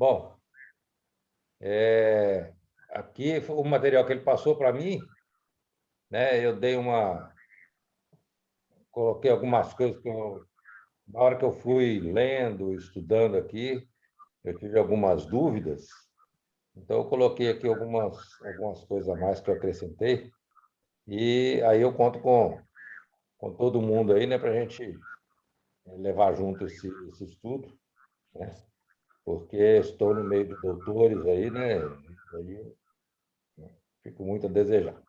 Bom, aqui o material que ele passou para mim, né? Eu coloquei algumas coisas na hora que eu fui lendo, estudando aqui, eu tive algumas dúvidas, então eu coloquei aqui algumas coisas a mais que eu acrescentei, e aí eu conto com todo mundo aí, né, para a gente levar junto esse estudo, né? Porque estou no meio de doutores aí, né? Aí fico muito a desejar.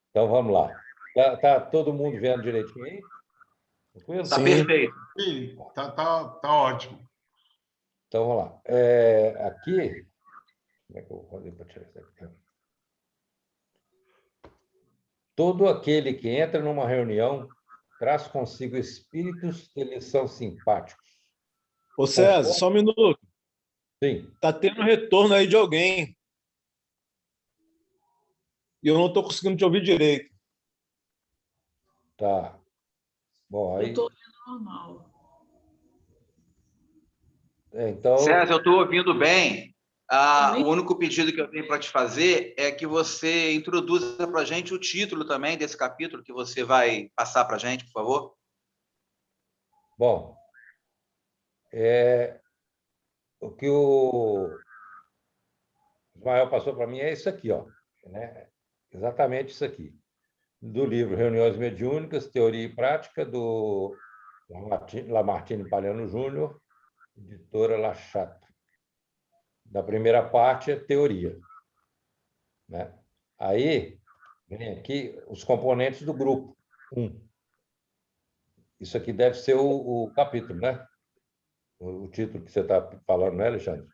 Então vamos lá. Tá todo mundo vendo direitinho aí? Tranquilo? Tá Sim. perfeito. Sim, tá ótimo. Então vamos lá. Aqui, como é que eu vou fazer para tirar isso aqui? Todo aquele que entra numa reunião traz consigo espíritos que lhes são simpáticos. Ô, César, só um minuto. Sim, Tá tendo retorno aí de alguém. E eu não estou conseguindo te ouvir direito. tá. Bom, Eu aí. estou ouvindo normal. Então, César, eu estou ouvindo bem. Também? O único pedido que eu tenho para te fazer é que você introduza para a gente o título também desse capítulo que você vai passar para a gente, por favor. bom, o que o Ismael passou para mim é isso aqui, ó, né? Exatamente isso aqui. Do livro Reuniões Mediúnicas, Teoria e Prática, do Lamartine Palhano Júnior, editora La Chatre. Da primeira parte é teoria, né? Aí vem aqui os componentes do grupo 1. Isso aqui deve ser o capítulo, né? O título que você está falando, né, Alexandre?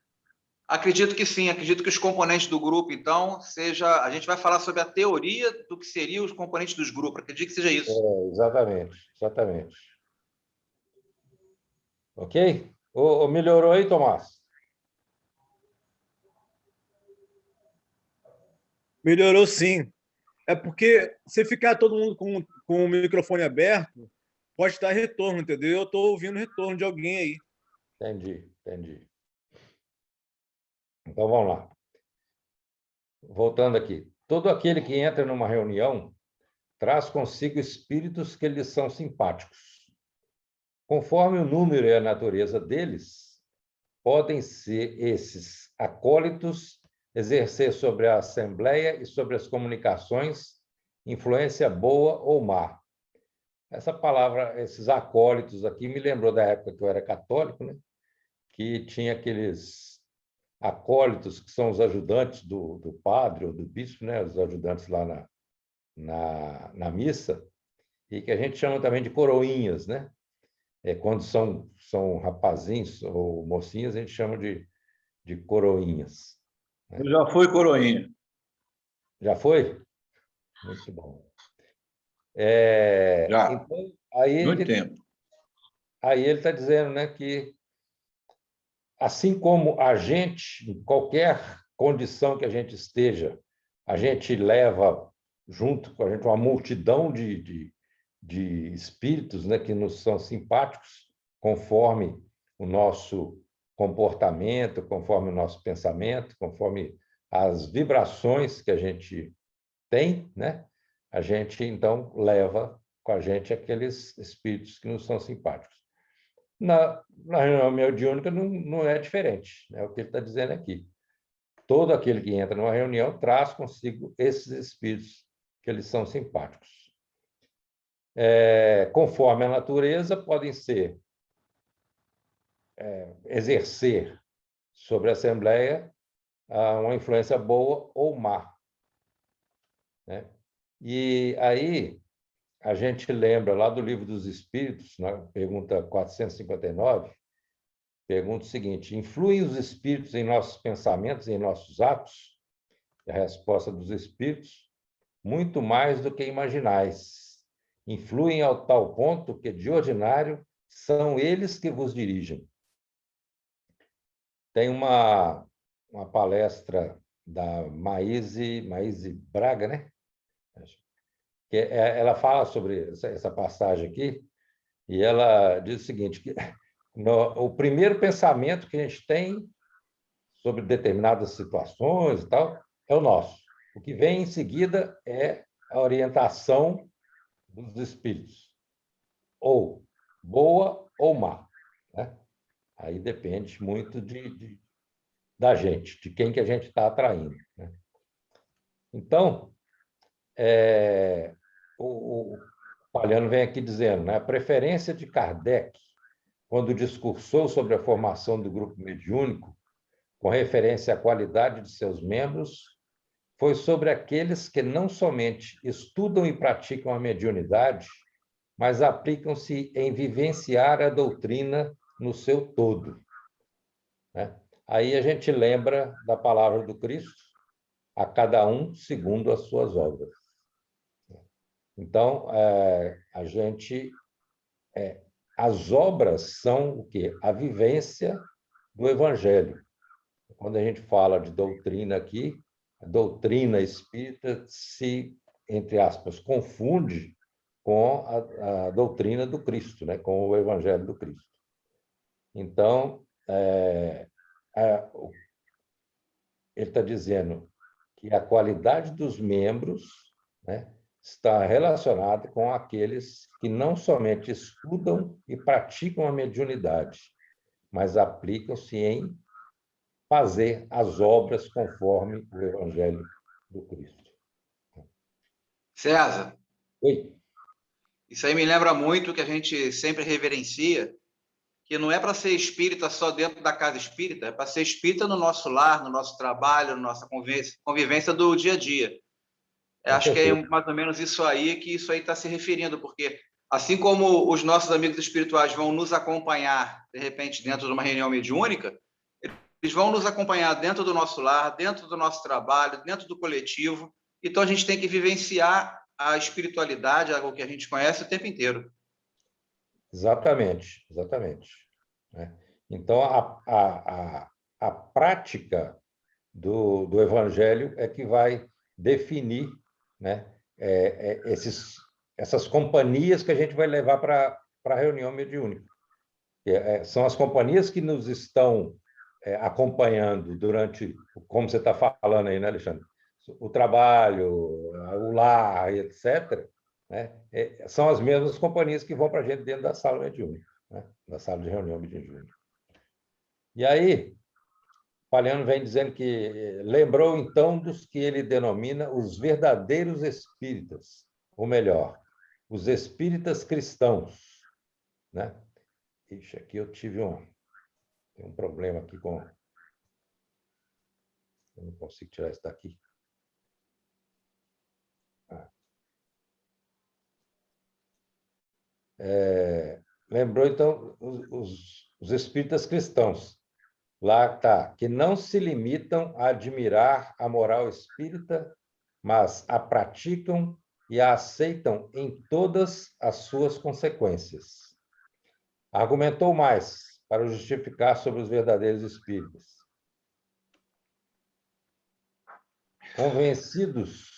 Acredito que sim, acredito que os componentes do grupo, então, seja. A gente vai falar sobre a teoria do que seriam os componentes dos grupos. Acredito que seja isso. Exatamente, exatamente. Ok? Melhorou aí, Tomás? Melhorou sim. É porque se ficar todo mundo com o microfone aberto, pode estar retorno, entendeu? Eu estou ouvindo retorno de alguém aí. Entendi. Então, vamos lá. Voltando aqui. Todo aquele que entra numa reunião traz consigo espíritos que lhes são simpáticos. Conforme o número e a natureza deles, podem ser esses acólitos exercer sobre a assembleia e sobre as comunicações influência boa ou má. Essa palavra, esses acólitos aqui, me lembrou da época que eu era católico, né? Que tinha aqueles acólitos que são os ajudantes do padre ou do bispo, né? Os ajudantes lá na missa, e que a gente chama também de coroinhas, né? Quando são rapazinhos ou mocinhas, a gente chama de coroinhas. Eu já fui coroinha. Já foi? Muito bom. Já. Então, aí Muito tempo. ele está dizendo, né, que assim como a gente, em qualquer condição que a gente esteja, a gente leva junto com a gente uma multidão de espíritos, né, que nos são simpáticos, conforme o nosso comportamento, conforme o nosso pensamento, conforme as vibrações que a gente tem, né? A gente, então, leva com a gente aqueles espíritos que nos são simpáticos. Na reunião mediúnica não é diferente, é o que ele está dizendo aqui. Todo aquele que entra numa reunião traz consigo esses espíritos que eles são simpáticos. Conforme a natureza, podem ser exercer sobre a Assembleia uma influência boa ou má, né? E aí a gente lembra lá do Livro dos Espíritos, na pergunta 459, pergunta o seguinte: influem os espíritos em nossos pensamentos e em nossos atos? A resposta dos espíritos: muito mais do que imaginais. Influem ao tal ponto que, de ordinário, são eles que vos dirigem. Tem uma palestra da Maíse Braga, né? Que ela fala sobre essa passagem aqui, e ela diz o seguinte, que O primeiro pensamento que a gente tem sobre determinadas situações e tal é o nosso. O que vem em seguida é a orientação dos espíritos, ou boa ou má, né? Aí depende muito da gente, de quem que a gente está atraindo, né? Então, o Palhano vem aqui dizendo, né, a preferência de Kardec, quando discursou sobre a formação do grupo mediúnico, com referência à qualidade de seus membros, foi sobre aqueles que não somente estudam e praticam a mediunidade, mas aplicam-se em vivenciar a doutrina no seu todo, né? Aí a gente lembra da palavra do Cristo, a cada um segundo as suas obras. Então, as obras são o quê? A vivência do Evangelho. Quando a gente fala de doutrina aqui, a doutrina espírita se, entre aspas, confunde com a doutrina do Cristo, né? Com o Evangelho do Cristo. Então, ele está dizendo que a qualidade dos membros, né, está relacionada com aqueles que não somente estudam e praticam a mediunidade, mas aplicam-se em fazer as obras conforme o Evangelho do Cristo. César, Oi? isso aí me lembra muito que a gente sempre reverencia, que não é para ser espírita só dentro da casa espírita, é para ser espírita no nosso lar, no nosso trabalho, na nossa convivência do dia a dia. Eu acho que é mais ou menos isso aí que isso aí está se referindo, porque assim como os nossos amigos espirituais vão nos acompanhar, de repente, dentro de uma reunião mediúnica, eles vão nos acompanhar dentro do nosso lar, dentro do nosso trabalho, dentro do coletivo. Então, a gente tem que vivenciar a espiritualidade, algo que a gente conhece o tempo inteiro. Exatamente, exatamente, né? Então, a prática do Evangelho é que vai definir, né, essas companhias que a gente vai levar para a reunião mediúnica. São as companhias que nos estão acompanhando durante, como você está falando aí, né, Alexandre? O trabalho, o lar, etc., né? São as mesmas companhias que vão para a gente dentro da sala mediúnica, né? Da sala de reunião mediúnica. E aí, Palhano vem dizendo que lembrou, então, dos que ele denomina os verdadeiros espíritas, ou melhor, os espíritas cristãos, né? Ixi, aqui eu tive tem um problema aqui com... Eu não consigo tirar isso daqui. Lembrou, então, os espíritas cristãos. Lá está, que não se limitam a admirar a moral espírita, mas a praticam e a aceitam em todas as suas consequências. Argumentou mais para justificar sobre os verdadeiros espíritas. Convencidos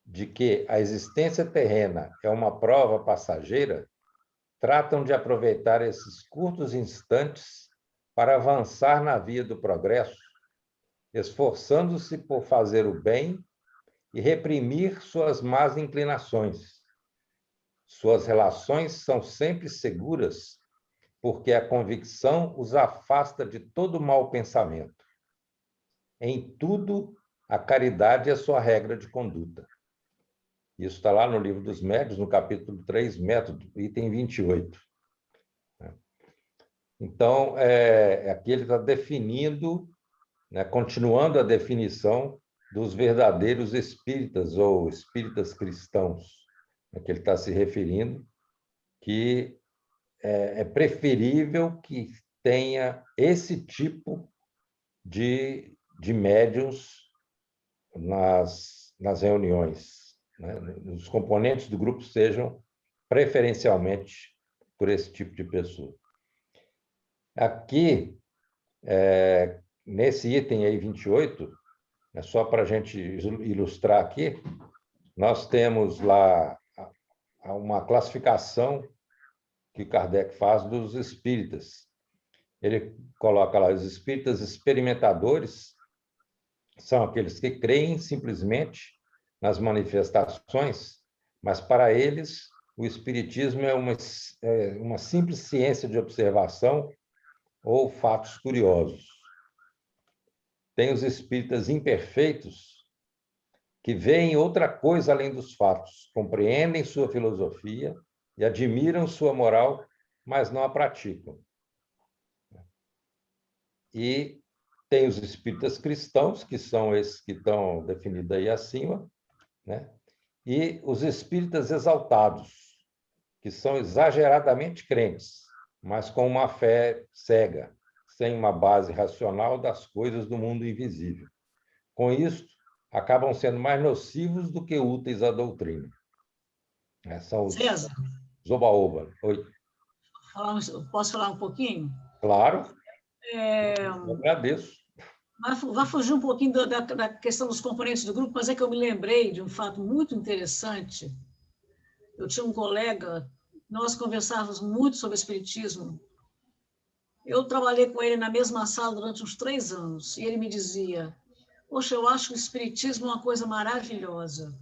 de que a existência terrena é uma prova passageira, tratam de aproveitar esses curtos instantes para avançar na via do progresso, esforçando-se por fazer o bem e reprimir suas más inclinações. Suas relações são sempre seguras, porque a convicção os afasta de todo mau pensamento. Em tudo, a caridade é sua regra de conduta. Isso está lá no Livro dos Médiuns, no capítulo 3, método, item 28. Então, aqui ele está definindo, né, continuando a definição dos verdadeiros espíritas ou espíritas cristãos, né, que ele está se referindo, que é preferível que tenha esse tipo de médiuns nas reuniões, né? Os componentes do grupo sejam preferencialmente por esse tipo de pessoa. Aqui, nesse item aí 28, só para a gente ilustrar aqui, nós temos lá uma classificação que Kardec faz dos espíritas. Ele coloca lá, os espíritas experimentadores são aqueles que creem simplesmente nas manifestações, mas para eles o espiritismo é uma simples ciência de observação ou fatos curiosos. Tem os espíritas imperfeitos que veem outra coisa além dos fatos, compreendem sua filosofia e admiram sua moral, mas não a praticam. E tem os espíritas cristãos, que são esses que estão definidos aí acima, né? E os espíritas exaltados, que são exageradamente crentes, mas com uma fé cega, sem uma base racional das coisas do mundo invisível. Com isso, acabam sendo mais nocivos do que úteis à doutrina. São os César, Zobaoba. Oi. posso falar um pouquinho? Claro. Eu agradeço. Vai fugir um pouquinho da questão dos componentes do grupo, mas é que eu me lembrei de um fato muito interessante. Eu tinha um colega, nós conversávamos muito sobre espiritismo. Eu trabalhei com ele na mesma sala durante uns 3 anos, e ele me dizia: poxa, eu acho que o espiritismo é uma coisa maravilhosa.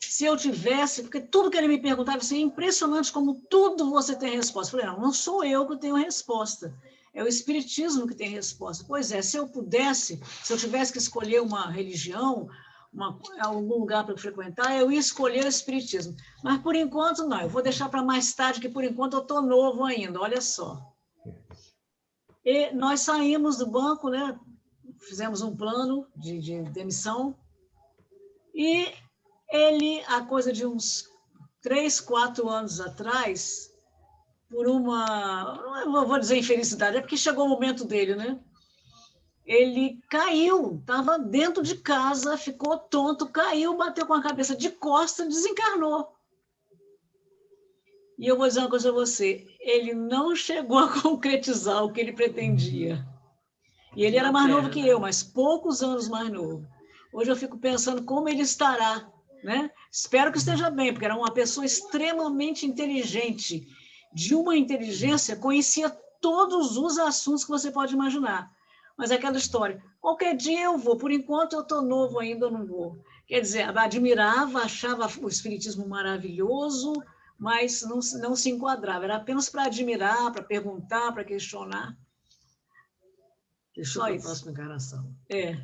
Se eu tivesse, porque tudo que ele me perguntava assim, é impressionante como tudo você tem resposta. Eu falei, não sou eu que tenho resposta, é o espiritismo que tem resposta. Pois é, se eu pudesse, se eu tivesse que escolher uma religião, algum lugar para frequentar, eu ia escolher o espiritismo. Mas, por enquanto, não. Eu vou deixar para mais tarde, que, por enquanto, eu estou novo ainda. Olha só. E nós saímos do banco, né? Fizemos um plano de demissão e ele, há coisa de uns 3, 4 anos atrás, por não vou dizer infelicidade, é porque chegou o momento dele, né? Ele caiu, estava dentro de casa, ficou tonto, caiu, bateu com a cabeça de costas, desencarnou. E eu vou dizer uma coisa a você, ele não chegou a concretizar o que ele pretendia. E ele era mais novo que eu, mas poucos anos mais novo. Hoje eu fico pensando como ele estará, né? Espero que esteja bem, porque era uma pessoa extremamente inteligente, de uma inteligência, conhecia todos os assuntos que você pode imaginar. Mas é aquela história, qualquer dia eu vou, por enquanto eu estou novo ainda, eu não vou. Quer dizer, admirava, achava o espiritismo maravilhoso, mas não se enquadrava, era apenas para admirar, para perguntar, para questionar. Deixou para a próxima encarnação.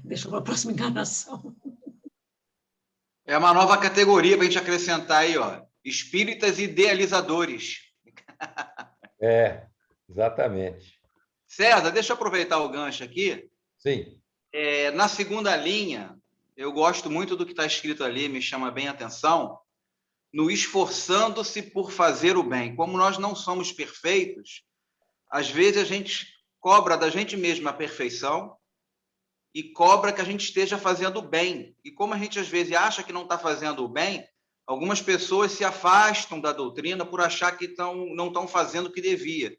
Deixou para a próxima encarnação. É uma nova categoria para a gente acrescentar aí, ó. Espíritas idealizadores. Exatamente. César, deixa eu aproveitar o gancho aqui. Sim. Na segunda linha, eu gosto muito do que está escrito ali, me chama bem a atenção, no esforçando-se por fazer o bem. Como nós não somos perfeitos, às vezes a gente cobra da gente mesmo a perfeição e cobra que a gente esteja fazendo o bem. E como a gente às vezes acha que não está fazendo o bem, algumas pessoas se afastam da doutrina por achar que não estão fazendo o que devia.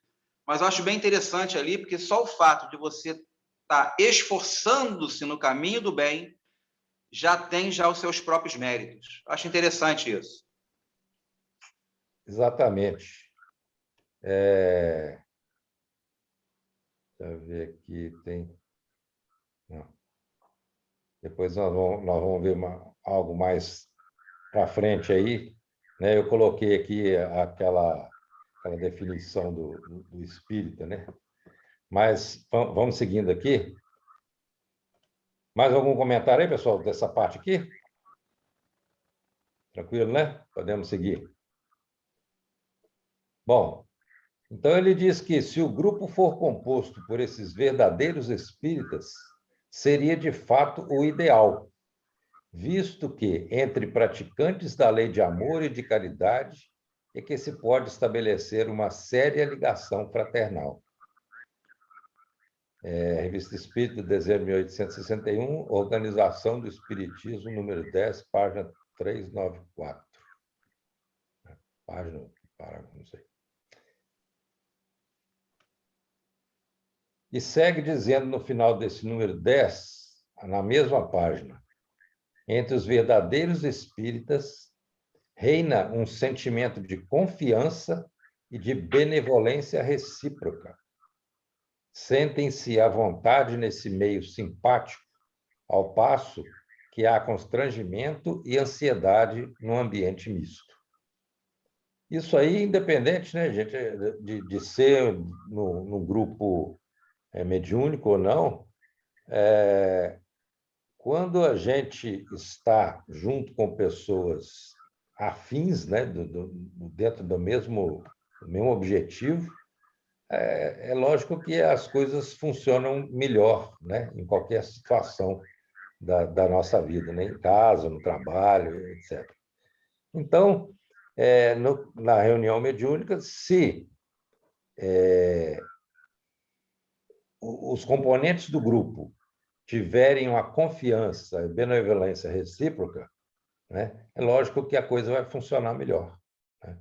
Mas eu acho bem interessante ali, porque só o fato de você estar esforçando-se no caminho do bem já tem os seus próprios méritos. Eu acho interessante isso. Exatamente. Deixa eu ver aqui, tem... Não. Depois nós vamos ver algo mais para frente aí, né? Eu coloquei aqui aquela definição do espírita, né? Mas vamos seguindo aqui. Mais algum comentário aí, pessoal, dessa parte aqui? Tranquilo, né? Podemos seguir. Bom, então ele diz que se o grupo for composto por esses verdadeiros espíritas, seria de fato o ideal, visto que entre praticantes da lei de amor e de caridade é que se pode estabelecer uma séria ligação fraternal. Revista Espírita, dezembro de 1861, Organização do Espiritismo, número 10, página 394. Página, parágrafo, não sei. E segue dizendo no final desse número 10, na mesma página, entre os verdadeiros espíritas reina um sentimento de confiança e de benevolência recíproca. Sentem-se à vontade nesse meio simpático, ao passo que há constrangimento e ansiedade no ambiente misto. Isso aí, independente, né, gente, de ser no grupo mediúnico ou não, quando a gente está junto com pessoas afins, né, dentro do mesmo objetivo, é lógico que as coisas funcionam melhor, né, em qualquer situação da nossa vida, né, em casa, no trabalho, etc. Então, na reunião mediúnica, se os componentes do grupo tiverem uma confiança e benevolência recíproca, né, é lógico que a coisa vai funcionar melhor, né?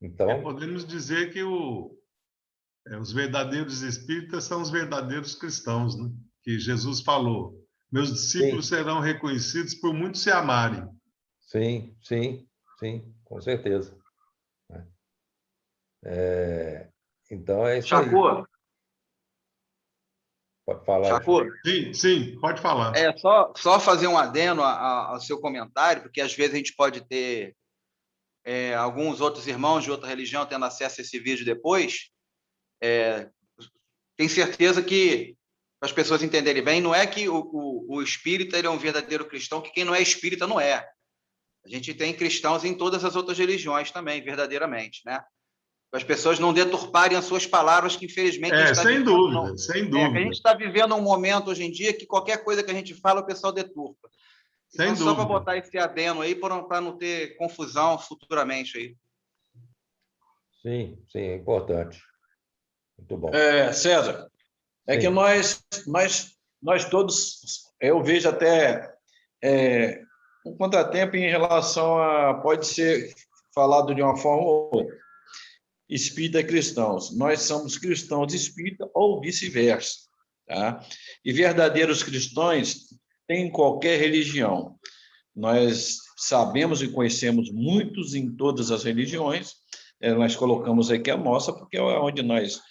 Então, podemos dizer que os verdadeiros espíritas são os verdadeiros cristãos, né? Que Jesus falou: meus discípulos sim, serão reconhecidos por muitos se amarem. sim, sim, sim, com certeza, né? Então, é isso aí. Chacô, Pode falar, Ju. Chacô, Sim, sim, pode falar. só fazer um adendo ao seu comentário, porque às vezes a gente pode ter alguns outros irmãos de outra religião tendo acesso a esse vídeo depois. Tenho certeza que, para as pessoas entenderem bem, não é que o espírita ele é um verdadeiro cristão, que quem não é espírita não é. A gente tem cristãos em todas as outras religiões também, verdadeiramente, né? Para as pessoas não deturparem as suas palavras, que infelizmente a gente está Sem vivendo, dúvida, sem que a dúvida. gente está vivendo um momento hoje em dia que qualquer coisa que a gente fala, o pessoal deturpa. Sem Então, só para dúvida. botar esse adendo aí, para não ter confusão futuramente aí. Sim, sim, é importante. Muito bom. César, é que Sim. nós todos, eu vejo até um contratempo em relação pode ser falado de uma forma ou outra, espírita cristãos. Nós somos cristãos espírita ou vice-versa, tá? E verdadeiros cristãos têm em qualquer religião. Nós sabemos e conhecemos muitos em todas as religiões. Nós colocamos aqui a nossa porque é onde nós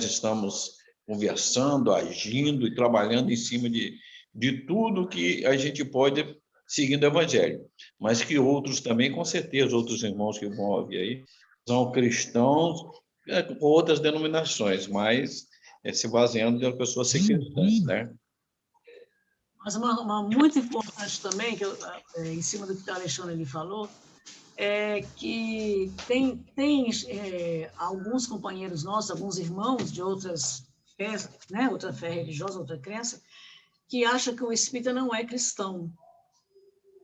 estamos conversando, agindo e trabalhando em cima de tudo que a gente pode seguindo o Evangelho. Mas que outros também, com certeza, outros irmãos que vão ouvir aí, são cristãos com outras denominações, mas se baseando em uma pessoa ser cristã, né? Mas uma muito importante também, que em cima do que o Alexandre me falou, é que tem alguns companheiros nossos, alguns irmãos de outras fés, né, outra fé religiosa, outra crença, que acham que o espírita não é cristão.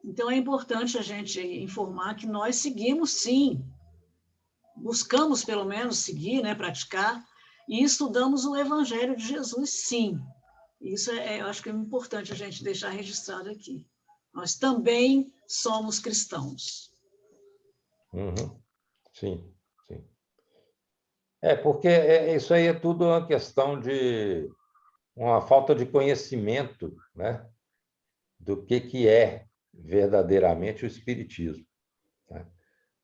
Então, é importante a gente informar que nós seguimos, sim, buscamos, pelo menos, seguir, né, praticar, e estudamos o Evangelho de Jesus, sim. Isso eu acho que é importante a gente deixar registrado aqui. Nós também somos cristãos. Uhum. Sim, sim. Porque isso aí é tudo uma questão de uma falta de conhecimento, né, do que é verdadeiramente o espiritismo, né?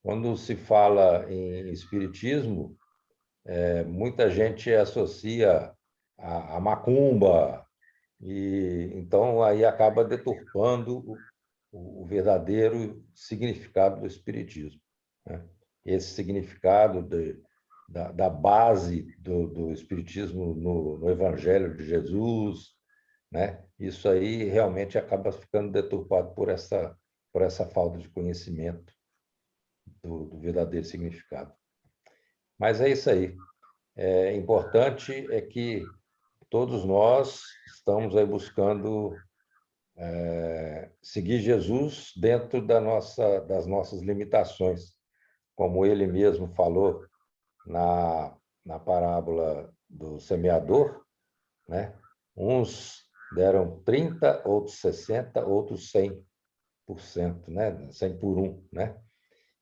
Quando se fala em espiritismo, muita gente associa a macumba, e então aí acaba deturpando o verdadeiro significado do espiritismo, né? Esse significado da base do espiritismo no Evangelho de Jesus, né? Isso aí realmente acaba ficando deturpado por essa falta de conhecimento do verdadeiro significado. Mas é isso aí. Importante é que todos nós estamos aí buscando seguir Jesus dentro das nossas limitações, como ele mesmo falou na parábola do semeador, né? Uns deram 30, outros 60, outros 100%, né? 100 por 1, né?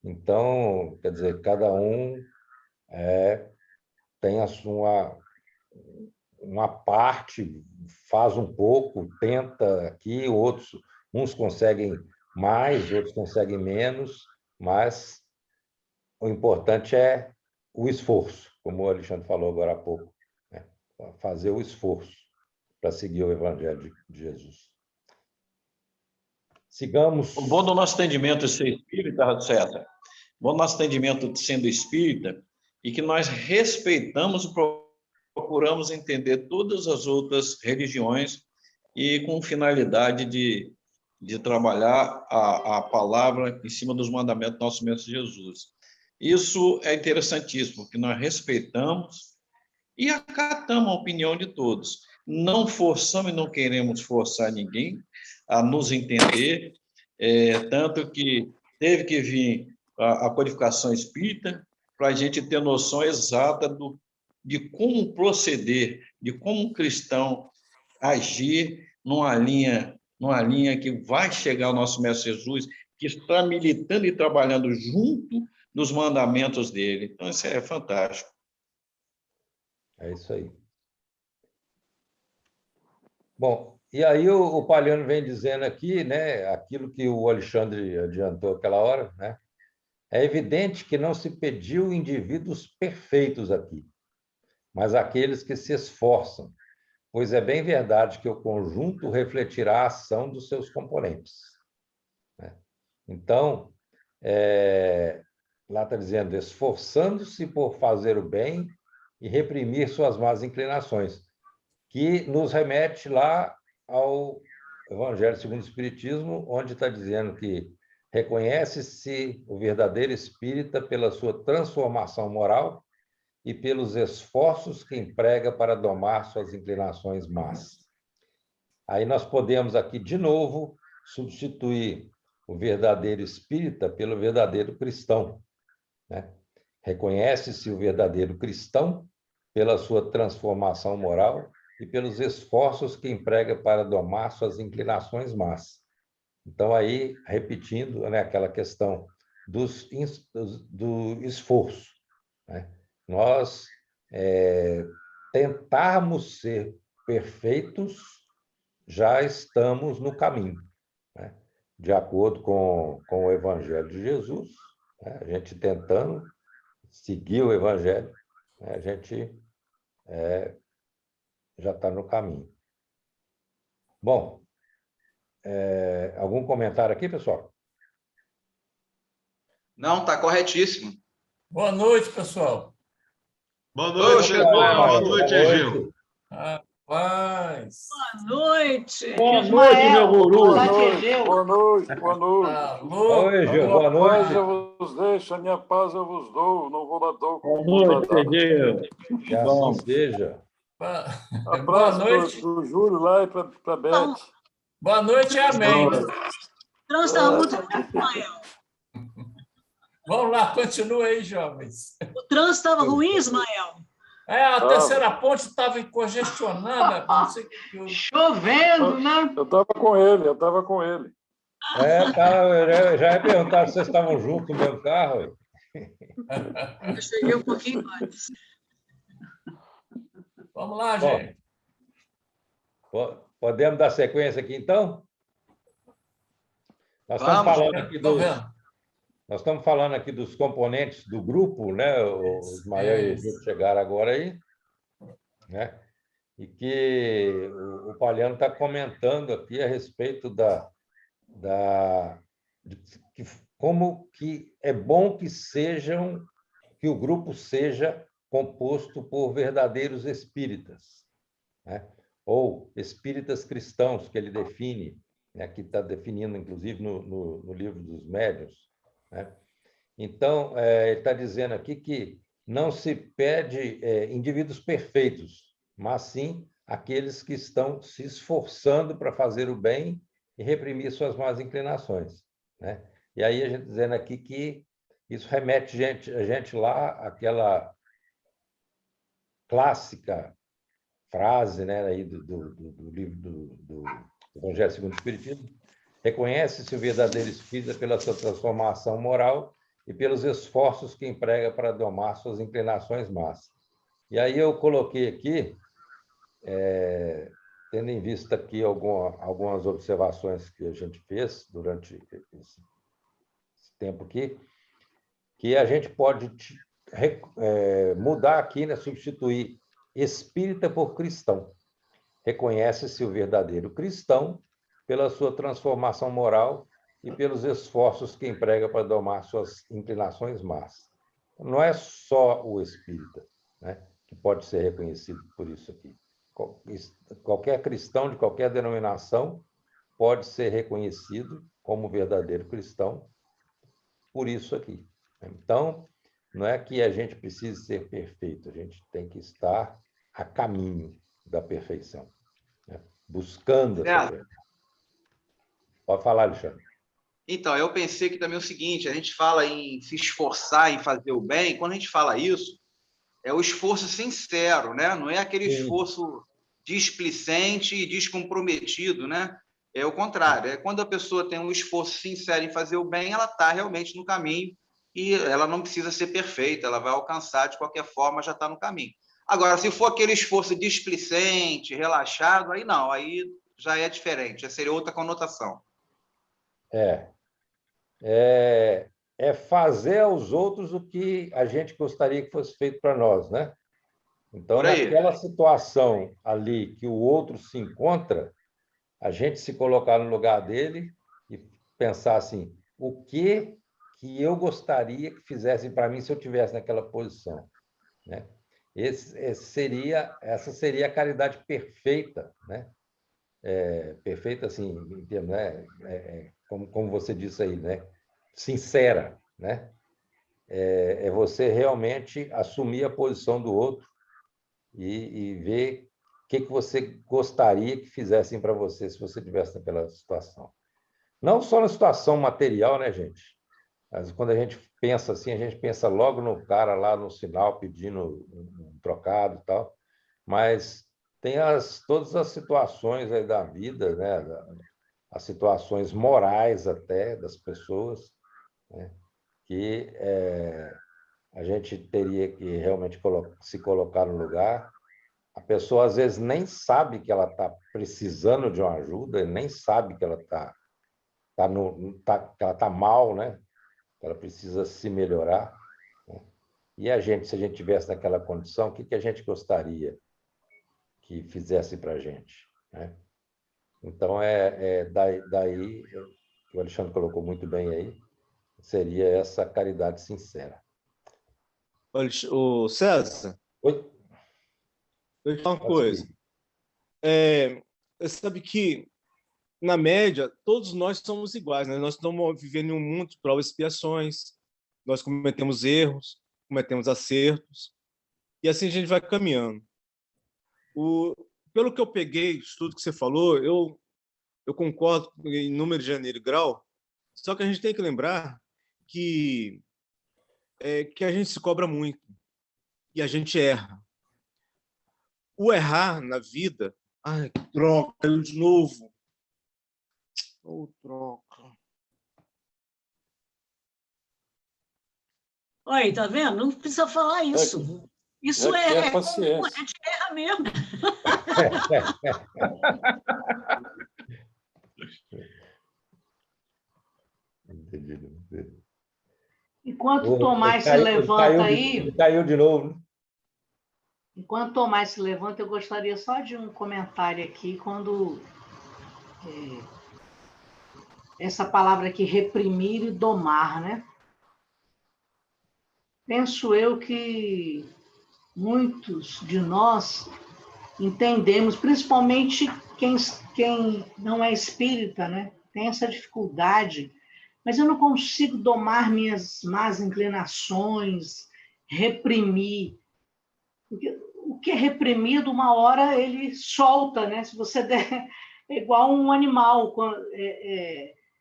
Então, quer dizer, cada um tem a sua uma parte, faz um pouco, tenta aqui, uns conseguem mais, outros conseguem menos, mas o importante é o esforço, como o Alexandre falou agora há pouco, né? Fazer o esforço para seguir o Evangelho de Jesus. Sigamos. O bom do nosso entendimento de ser espírita, César, o bom do nosso entendimento de sendo espírita, e que nós respeitamos e procuramos entender todas as outras religiões e com finalidade de trabalhar a palavra em cima dos mandamentos do nosso Mestre Jesus. Isso é interessantíssimo, porque nós respeitamos e acatamos a opinião de todos. Não forçamos e não queremos forçar ninguém a nos entender, tanto que teve que vir a codificação espírita para a gente ter noção exata de como proceder, de como um cristão agir numa linha que vai chegar ao nosso Mestre Jesus, que está militando e trabalhando junto dos mandamentos dele. Então, isso é fantástico. É isso aí. Bom, e aí o Palhano vem dizendo aqui, né, aquilo que o Alexandre adiantou aquela hora, né? É evidente que não se pediu indivíduos perfeitos aqui, mas aqueles que se esforçam, pois é bem verdade que o conjunto refletirá a ação dos seus componentes, né? Então, lá está dizendo, esforçando-se por fazer o bem e reprimir suas más inclinações, que nos remete lá ao Evangelho segundo o Espiritismo, onde está dizendo que reconhece-se o verdadeiro espírita pela sua transformação moral e pelos esforços que emprega para domar suas inclinações más. Aí nós podemos aqui, de novo, substituir o verdadeiro espírita pelo verdadeiro cristão, né? Reconhece-se o verdadeiro cristão pela sua transformação moral e pelos esforços que emprega para domar suas inclinações más. Então, aí, repetindo, né, aquela questão do esforço, né? Nós tentarmos ser perfeitos, já estamos no caminho, né? De acordo com o Evangelho de Jesus, né? A gente tentando seguir o Evangelho, né? A gente já está no caminho. Bom, algum comentário aqui, pessoal? Não, está corretíssimo. Boa noite, pessoal. Boa noite, Ô, Boa noite, Egil. Rapaz. Boa noite. Boa noite, meu guru. Boa noite, boa noite. Alô. Oi, Gil, A boa minha paz noite. eu vos deixo, a minha paz eu vos dou, não vou lá dou Boa como noite, vos dá. Egil. Que assim seja. Boa Abraço noite. do Júlio lá e para Beth. Boa noite, amém. O trânsito estava muito ruim, Ismael. Vamos lá, continua aí, jovens. O trânsito estava ruim, Ismael. A terceira ponte estava congestionada. Não sei o que. Chovendo, né? Eu estava com ele, Eu já ia perguntar se vocês estavam juntos no mesmo carro. Eu cheguei um pouquinho antes. Vamos lá, Bom, gente. podemos dar sequência aqui, então? Nós estamos Vamos, falando aqui Estou dos... vendo. Nós estamos falando aqui dos componentes do grupo, né? O Ismael e o Gil chegaram agora aí, né? E que o Palhano está comentando aqui a respeito como que é bom que o grupo seja composto por verdadeiros espíritas, né? Ou espíritas cristãos, que ele define, né? Que está definindo, inclusive, no livro dos Médiuns, né? Então, ele está dizendo aqui que não se pede indivíduos perfeitos, mas sim aqueles que estão se esforçando para fazer o bem e reprimir suas más inclinações, né? E aí a gente dizendo aqui que isso remete a gente lá àquela clássica frase, né, aí do livro do Evangelho segundo o Espiritismo: reconhece-se o verdadeiro espírita pela sua transformação moral e pelos esforços que emprega para domar suas inclinações más. E aí eu coloquei aqui, tendo em vista aqui algumas observações que a gente fez durante esse tempo aqui, que a gente pode mudar aqui, né, substituir espírita por cristão. Reconhece-se o verdadeiro cristão pela sua transformação moral e pelos esforços que emprega para domar suas inclinações más. Não é só o espírita, né, que pode ser reconhecido por isso aqui. Qualquer cristão de qualquer denominação pode ser reconhecido como verdadeiro cristão por isso aqui. Então, não é que a gente precise ser perfeito, a gente tem que estar a caminho da perfeição, né? Buscando essa perfeição. Pode falar, Alexandre. Então, eu pensei que também é o seguinte, a gente fala em se esforçar em fazer o bem, quando a gente fala isso, é o esforço sincero, né? Não é aquele esforço displicente e descomprometido, né? É o contrário, é quando a pessoa tem um esforço sincero em fazer o bem, ela está realmente no caminho e ela não precisa ser perfeita, ela vai alcançar de qualquer forma, já está no caminho. Agora, se for aquele esforço displicente, relaxado, aí não, aí já é diferente, já seria outra conotação. É fazer aos outros o que a gente gostaria que fosse feito para nós, né? Então, naquela situação ali que o outro se encontra, a gente se colocar no lugar dele e pensar assim, o que eu gostaria que fizessem para mim se eu estivesse naquela posição, né? Essa seria a caridade perfeita, né? Perfeita, assim, em termos, né? Como você disse aí, né? Sincera, né? É você realmente assumir a posição do outro e ver o que você gostaria que fizessem para você se você estivesse naquela situação. Não só na situação material, né, gente? Mas quando a gente pensa assim, a gente pensa logo no cara lá no sinal pedindo um trocado e tal, mas tem todas as situações aí da vida, né? As situações morais até das pessoas, né? Que a gente teria que realmente se colocar no lugar. A pessoa, às vezes, nem sabe que ela está precisando de uma ajuda, nem sabe que ela está mal, né? Que ela precisa se melhorar, né? E a gente, se a gente tivesse naquela condição, o que a gente gostaria que fizesse para a gente, né? Então, daí que o Alexandre colocou muito bem aí, seria essa caridade sincera. Ô, César, Oi? eu te falar uma coisa. Você sabe que, na média, todos nós somos iguais, né? Nós estamos vivendo em um mundo de provas e expiações, nós cometemos erros, cometemos acertos, e assim a gente vai caminhando. Pelo que eu peguei, tudo que você falou, eu concordo em número de gênero e grau, só que a gente tem que lembrar que a gente se cobra muito e a gente erra. O errar na vida... Ai, que droga, caiu de novo. Oh, droga. Olha, tá vendo? Não precisa falar isso. Isso é paciência. A gente erra mesmo. Entendi. Enquanto o Tomás se levanta aí... Ele caiu de novo, né? Enquanto o Tomás se levanta, eu gostaria só de um comentário aqui, quando essa palavra aqui, reprimir e domar, né? Penso eu que muitos de nós entendemos, principalmente quem não é espírita, né? Tem essa dificuldade, mas eu não consigo domar minhas más inclinações, reprimir. Porque o que é reprimido, uma hora ele solta, né? Se você der, é igual um animal.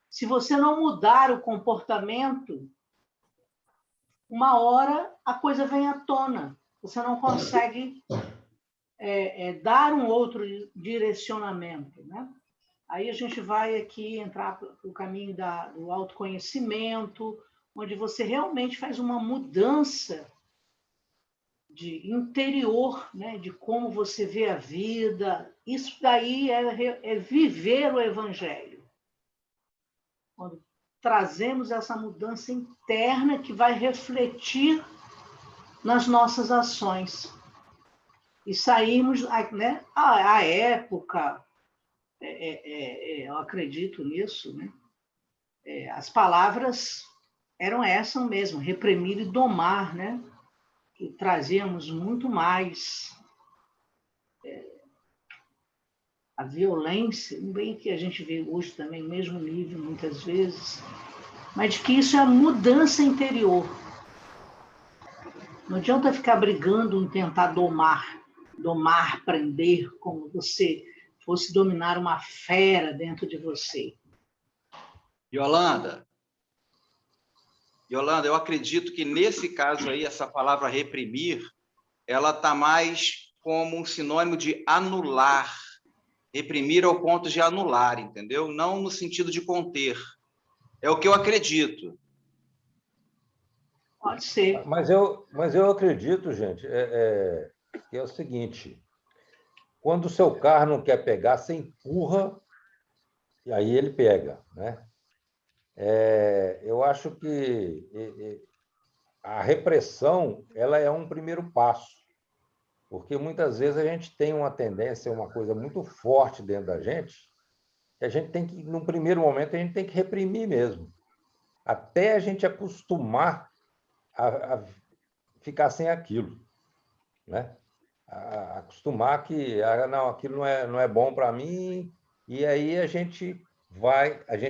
Se você não mudar o comportamento, uma hora a coisa vem à tona. Você não consegue dar um outro direcionamento, né? Aí a gente vai aqui entrar no caminho do autoconhecimento, onde você realmente faz uma mudança de interior, né? De como você vê a vida. Isso daí é viver o Evangelho. Quando trazemos essa mudança interna que vai refletir nas nossas ações. E saímos, né? À época, eu acredito nisso, né? As palavras eram essas mesmo, reprimir e domar, né? Que trazíamos muito mais a violência, bem que a gente vê hoje também, mesmo nível, muitas vezes, mas de que isso é mudança interior. Não adianta ficar brigando em tentar domar, prender, como você fosse dominar uma fera dentro de você. Yolanda, eu acredito que nesse caso aí, essa palavra reprimir, ela está mais como um sinônimo de anular. Reprimir ao ponto de anular, entendeu? Não no sentido de conter. É o que eu acredito. Pode ser. Mas eu acredito, gente, que é o seguinte: quando o seu carro não quer pegar, você empurra e aí ele pega, né? Eu acho que a repressão ela é um primeiro passo, porque muitas vezes a gente tem uma tendência, uma coisa muito forte dentro da gente, que a gente tem que, num primeiro momento, a gente tem que reprimir mesmo, até a gente acostumar a ficar sem aquilo, né? Acostumar que não, aquilo não é bom para mim, e aí a gente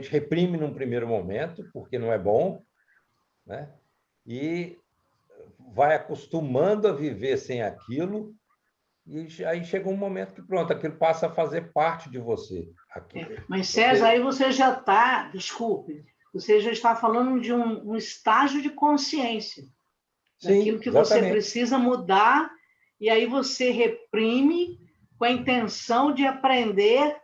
reprime num primeiro momento, porque não é bom, né? E vai acostumando a viver sem aquilo, e aí chega um momento que, pronto, aquilo passa a fazer parte de você. Mas, César, aí você já está, desculpe, você já está falando de um estágio de consciência, daquilo que você precisa mudar, e aí você reprime com a intenção de aprender,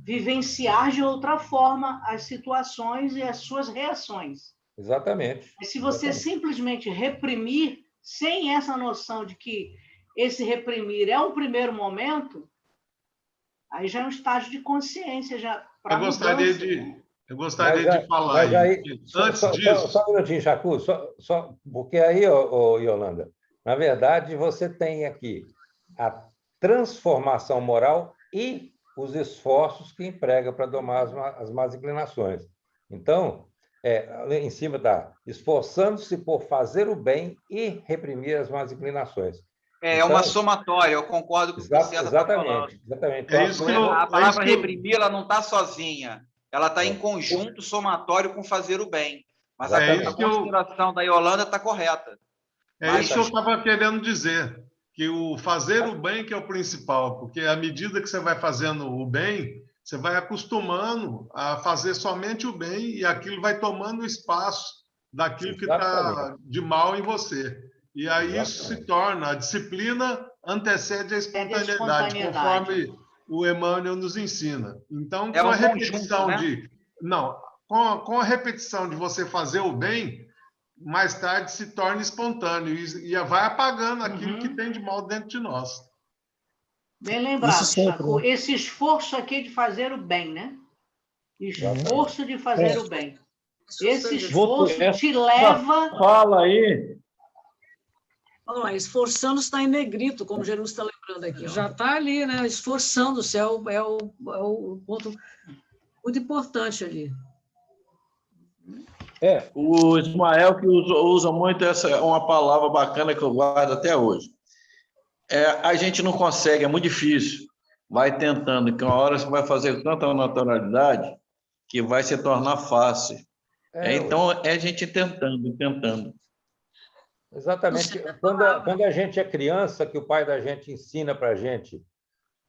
vivenciar de outra forma as situações e as suas reações. Exatamente. Mas se você simplesmente reprimir, sem essa noção de que esse reprimir é um primeiro momento, aí já é um estágio de consciência. Eu gostaria de falar mas aí. Antes disso... Só um minutinho, Jacu, porque aí, Yolanda, na verdade, você tem aqui a transformação moral e os esforços que emprega para domar as más inclinações. Então, em cima está esforçando-se por fazer o bem e reprimir as más inclinações. Então, uma somatória, eu concordo com o que o César está falando. Exatamente. A palavra reprimir, ela não está sozinha, ela está em conjunto somatório com fazer o bem. Mas a consideração da Yolanda está correta. Isso que eu estava querendo dizer, que o fazer o bem que é o principal, porque à medida que você vai fazendo o bem, você vai acostumando a fazer somente o bem e aquilo vai tomando espaço daquilo que está de mal em você. E aí isso se torna, a disciplina antecede a espontaneidade, conforme o Emmanuel nos ensina. Então, com a repetição com a repetição de você fazer o bem, mais tarde se torna espontâneo e vai apagando aquilo que tem de mal dentro de nós. Bem lembrado, Chaco. Esse esforço aqui de fazer o bem, né? Esforço de fazer o bem. Esse esforço te leva... Fala aí. Esforçando-se está em negrito, como Jesus está lembrando aqui. Já está ali, né? Esforçando-se é o ponto muito importante ali. O Ismael que usa muito essa é uma palavra bacana que eu guardo até hoje. A gente não consegue, é muito difícil. Vai tentando, que uma hora você vai fazer com tanta naturalidade que vai se tornar fácil. Então, a gente tentando. Exatamente. Quando a gente é criança, que o pai da gente ensina para a gente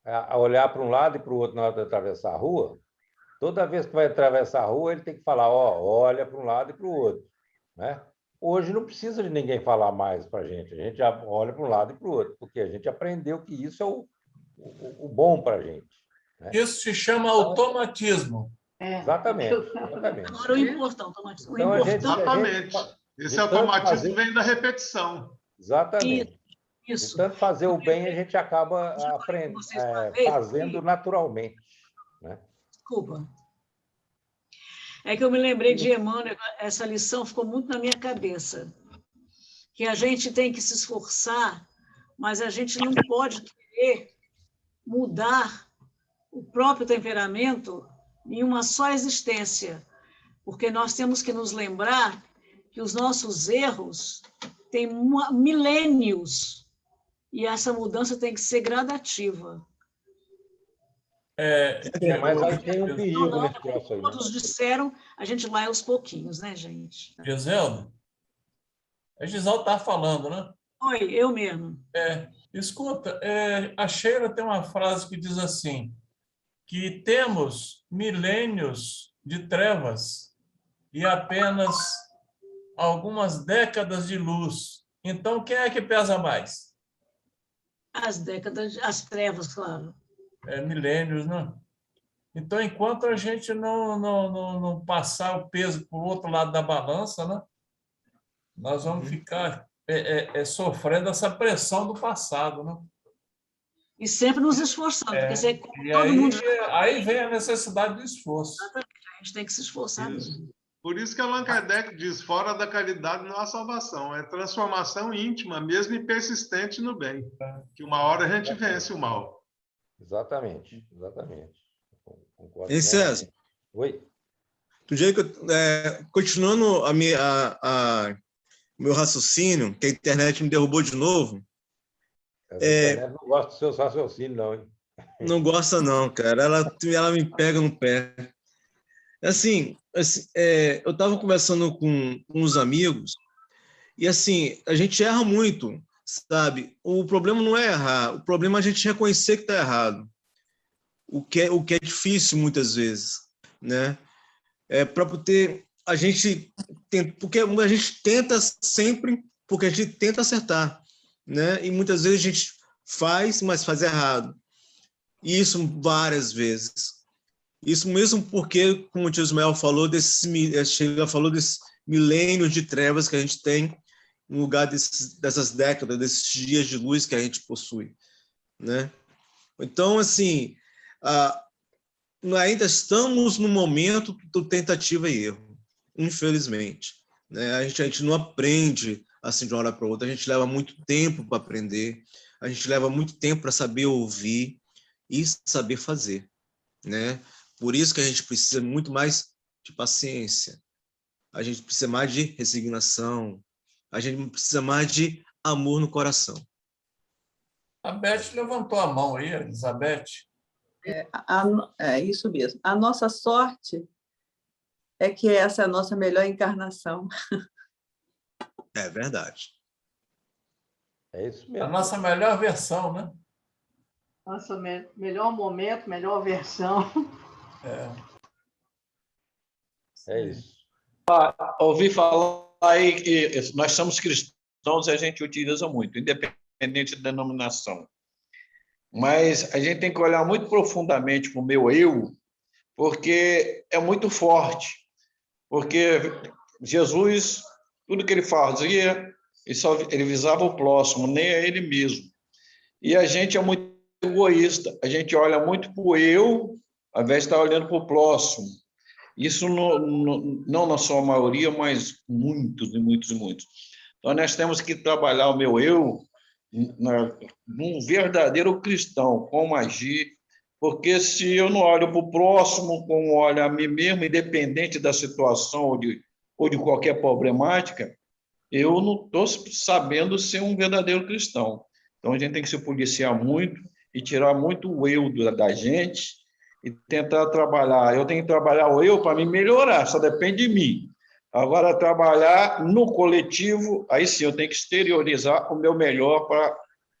a olhar para um lado e para o outro na hora de atravessar a rua, toda vez que vai atravessar a rua, ele tem que falar, olha para um lado e para o outro, né? Hoje não precisa de ninguém falar mais para a gente já olha para um lado e para o outro, porque a gente aprendeu que isso é o bom para a gente. Né? Isso se chama automatismo. Exatamente. Agora o importante, automatismo. Então, exatamente. Esse automatismo vem da repetição. Exatamente. Isso. De tanto fazer o bem, a gente acaba aprendendo, fazendo naturalmente. Né? Desculpa. É que eu me lembrei de Emmanuel, essa lição ficou muito na minha cabeça. que a gente tem que se esforçar, mas a gente não pode querer mudar o próprio temperamento em uma só existência, porque nós temos que nos lembrar que os nossos erros têm milênios e essa mudança tem que ser gradativa. Mas aí tem um perigo nesse troço aí. Todos disseram, a gente vai aos pouquinhos, né, gente? Giselda? A Giselda está falando, né? Oi, eu mesmo. Escuta, a Sheila tem uma frase que diz assim, que temos milênios de trevas e apenas algumas décadas de luz. Então, quem é que pesa mais? As décadas, as trevas, claro. Milênios, né? Então, enquanto a gente não passar o peso para o outro lado da balança, né? Nós vamos ficar sofrendo essa pressão do passado, né? E sempre nos esforçando, porque todo mundo... Aí vem a necessidade do esforço. A gente tem que se esforçar mesmo. Por isso que Allan Kardec diz, fora da caridade não há salvação, é transformação íntima, mesmo e persistente no bem, que uma hora a gente vence o mal. Exatamente, exatamente. Concordo. Hein, César? Oi. Do jeito que continuando o meu raciocínio, que a internet me derrubou de novo. A internet não gosta dos seus raciocínios, não, hein? Não gosta, não, cara. Ela me pega no pé. Assim, eu estava conversando com uns amigos e, assim, a gente erra muito, sabe? O problema não é errar, o problema é a gente reconhecer que está errado. O que é difícil muitas vezes, né? Para poder a gente porque a gente tenta sempre, porque a gente tenta acertar, né? E muitas vezes a gente faz, mas faz errado. E isso várias vezes. Isso mesmo porque, como o tio Ismael falou, Sheila falou desses milênios de trevas que a gente tem no lugar dessas décadas, desses dias de luz que a gente possui, né? Então, assim, ainda estamos no momento do tentativa e erro, infelizmente, né? A gente não aprende assim de uma hora para outra, a gente leva muito tempo para aprender, a gente leva muito tempo para saber ouvir e saber fazer, né? Por isso que a gente precisa muito mais de paciência, a gente precisa mais de resignação, a gente precisa mais de amor no coração. A Beth levantou a mão aí, Elizabeth. É isso mesmo. A nossa sorte é que essa é a nossa melhor encarnação. É verdade. É isso mesmo. A nossa melhor versão, né? Nossa, melhor momento, melhor versão. É isso. Ouvi falar aí que nós somos cristãos e a gente utiliza muito, independente da denominação. Mas a gente tem que olhar muito profundamente para o meu eu, porque é muito forte. Porque Jesus, tudo que ele fazia, ele visava o próximo, nem a ele mesmo. E a gente é muito egoísta, a gente olha muito para o eu, ao invés de estar olhando para o próximo. Isso não na sua maioria, mas muitos e muitos e muitos. Então, nós temos que trabalhar o meu eu num verdadeiro cristão, como agir, porque se eu não olho para o próximo como olho a mim mesmo, independente da situação ou de qualquer problemática, eu não estou sabendo ser um verdadeiro cristão. Então, a gente tem que se policiar muito e tirar muito o eu da gente e tentar trabalhar. Eu tenho que trabalhar o eu para me melhorar, só depende de mim. Agora, trabalhar no coletivo, aí sim, eu tenho que exteriorizar o meu melhor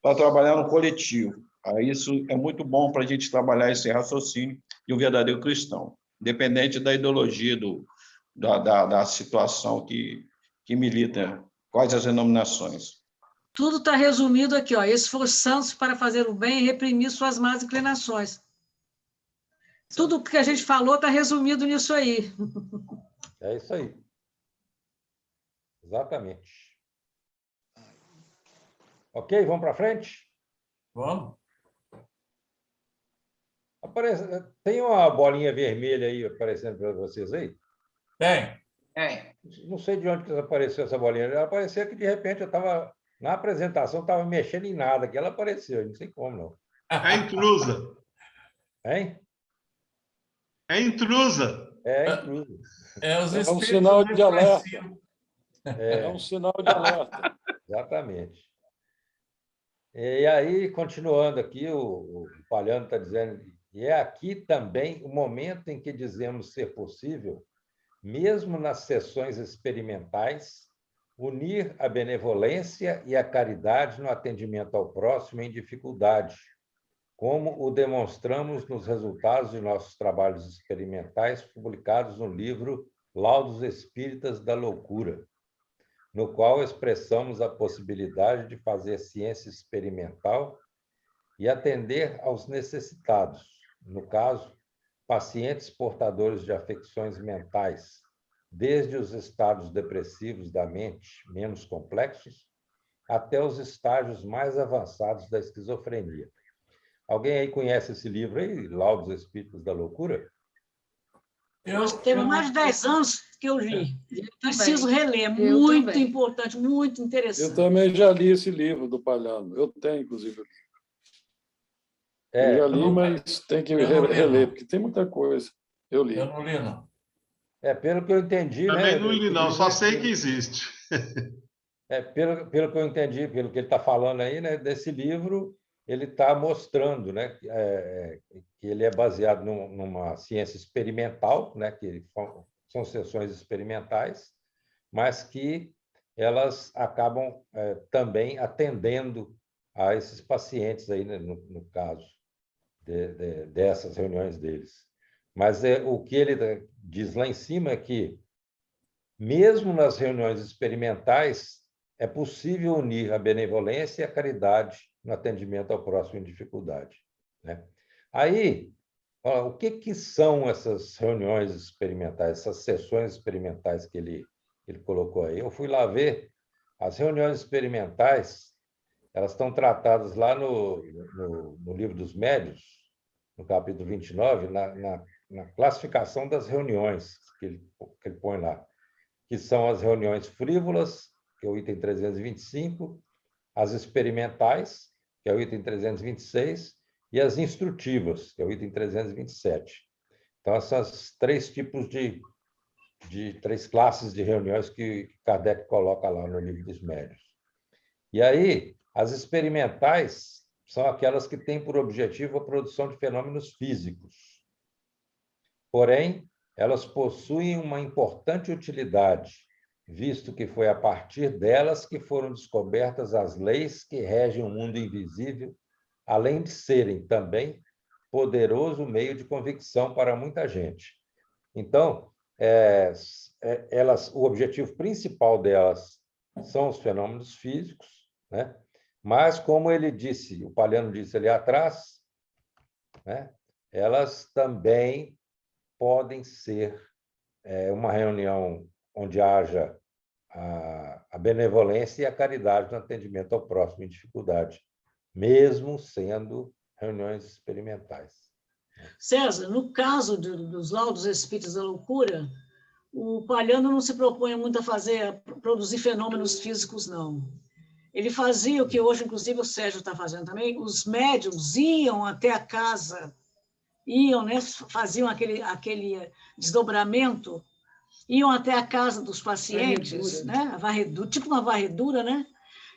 para trabalhar no coletivo. Aí isso é muito bom para a gente trabalhar esse raciocínio de um verdadeiro cristão, independente da ideologia, da situação que milita, quais as denominações. Tudo está resumido aqui, ó, esforçando-se para fazer o bem e reprimir suas más inclinações. Tudo que a gente falou está resumido nisso aí. É isso aí. Exatamente. Ok, vamos para frente? Vamos. Tem uma bolinha vermelha aí aparecendo para vocês aí? Tem. Tem. Não sei de onde que apareceu essa bolinha. Ela apareceu que, de repente, eu estava... Na apresentação, estava mexendo em nada, que ela apareceu. Não sei como, não. É intrusa. Hein? É intrusa. É intrusa. Os É um espíritos sinal de alerta. influenciam. É um sinal de alerta. Exatamente. E aí, continuando aqui, o Palhano está dizendo, e é aqui também o momento em que dizemos ser possível, mesmo nas sessões experimentais, unir a benevolência e a caridade no atendimento ao próximo em dificuldade, como o demonstramos nos resultados de nossos trabalhos experimentais publicados no livro Laudos Espíritas da Loucura, no qual expressamos a possibilidade de fazer ciência experimental e atender aos necessitados, no caso, pacientes portadores de afecções mentais, desde os estados depressivos da mente menos complexos até os estágios mais avançados da esquizofrenia. Alguém aí conhece esse livro aí, Laudos Espíritas da Loucura? Teve mais de 10 anos que eu li. Preciso reler, muito importante, muito interessante. Eu também já li esse livro do Palhano. Eu tenho, inclusive. Eu já li, mas tem que reler, porque tem muita coisa. Eu li. Eu não li, não. Pelo que eu entendi... Também né, não li, não. Só sei que existe. Pelo que eu entendi, pelo que ele está falando aí, né, desse livro, ele está mostrando, né, que ele é baseado numa ciência experimental, né, que são sessões experimentais, mas que elas acabam também atendendo a esses pacientes aí, né, no caso dessas reuniões deles. Mas o que ele diz lá em cima é que, mesmo nas reuniões experimentais, é possível unir a benevolência e a caridade no atendimento ao próximo em dificuldade, né? Aí, o que são essas reuniões experimentais, essas sessões experimentais que ele colocou aí? Eu fui lá ver. As reuniões experimentais, elas estão tratadas lá no Livro dos Médiuns, no capítulo 29, na classificação das reuniões que ele põe lá, que são as reuniões frívolas, que é o item 325, as experimentais, que é o item 326, e as instrutivas, que é o item 327. Então, essas três tipos três classes de reuniões que Kardec coloca lá no Livro dos Médiuns. E aí, as experimentais são aquelas que têm por objetivo a produção de fenômenos físicos. Porém, elas possuem uma importante utilidade, visto que foi a partir delas que foram descobertas as leis que regem o mundo invisível, além de serem também poderoso meio de convicção para muita gente. Então, o objetivo principal delas são os fenômenos físicos, né? Mas, como ele disse, o Palhano disse ali atrás, né, elas também podem ser uma reunião onde haja a benevolência e a caridade no atendimento ao próximo em dificuldade, mesmo sendo reuniões experimentais. César, no caso dos Laudos Espíritas da Loucura, o Palhano não se propõe muito a produzir fenômenos físicos, não. Ele fazia o que hoje, inclusive, o Sérgio está fazendo também, os médiums iam até a casa, né, faziam aquele desdobramento, iam até a casa dos pacientes, né, tipo uma varredura, né?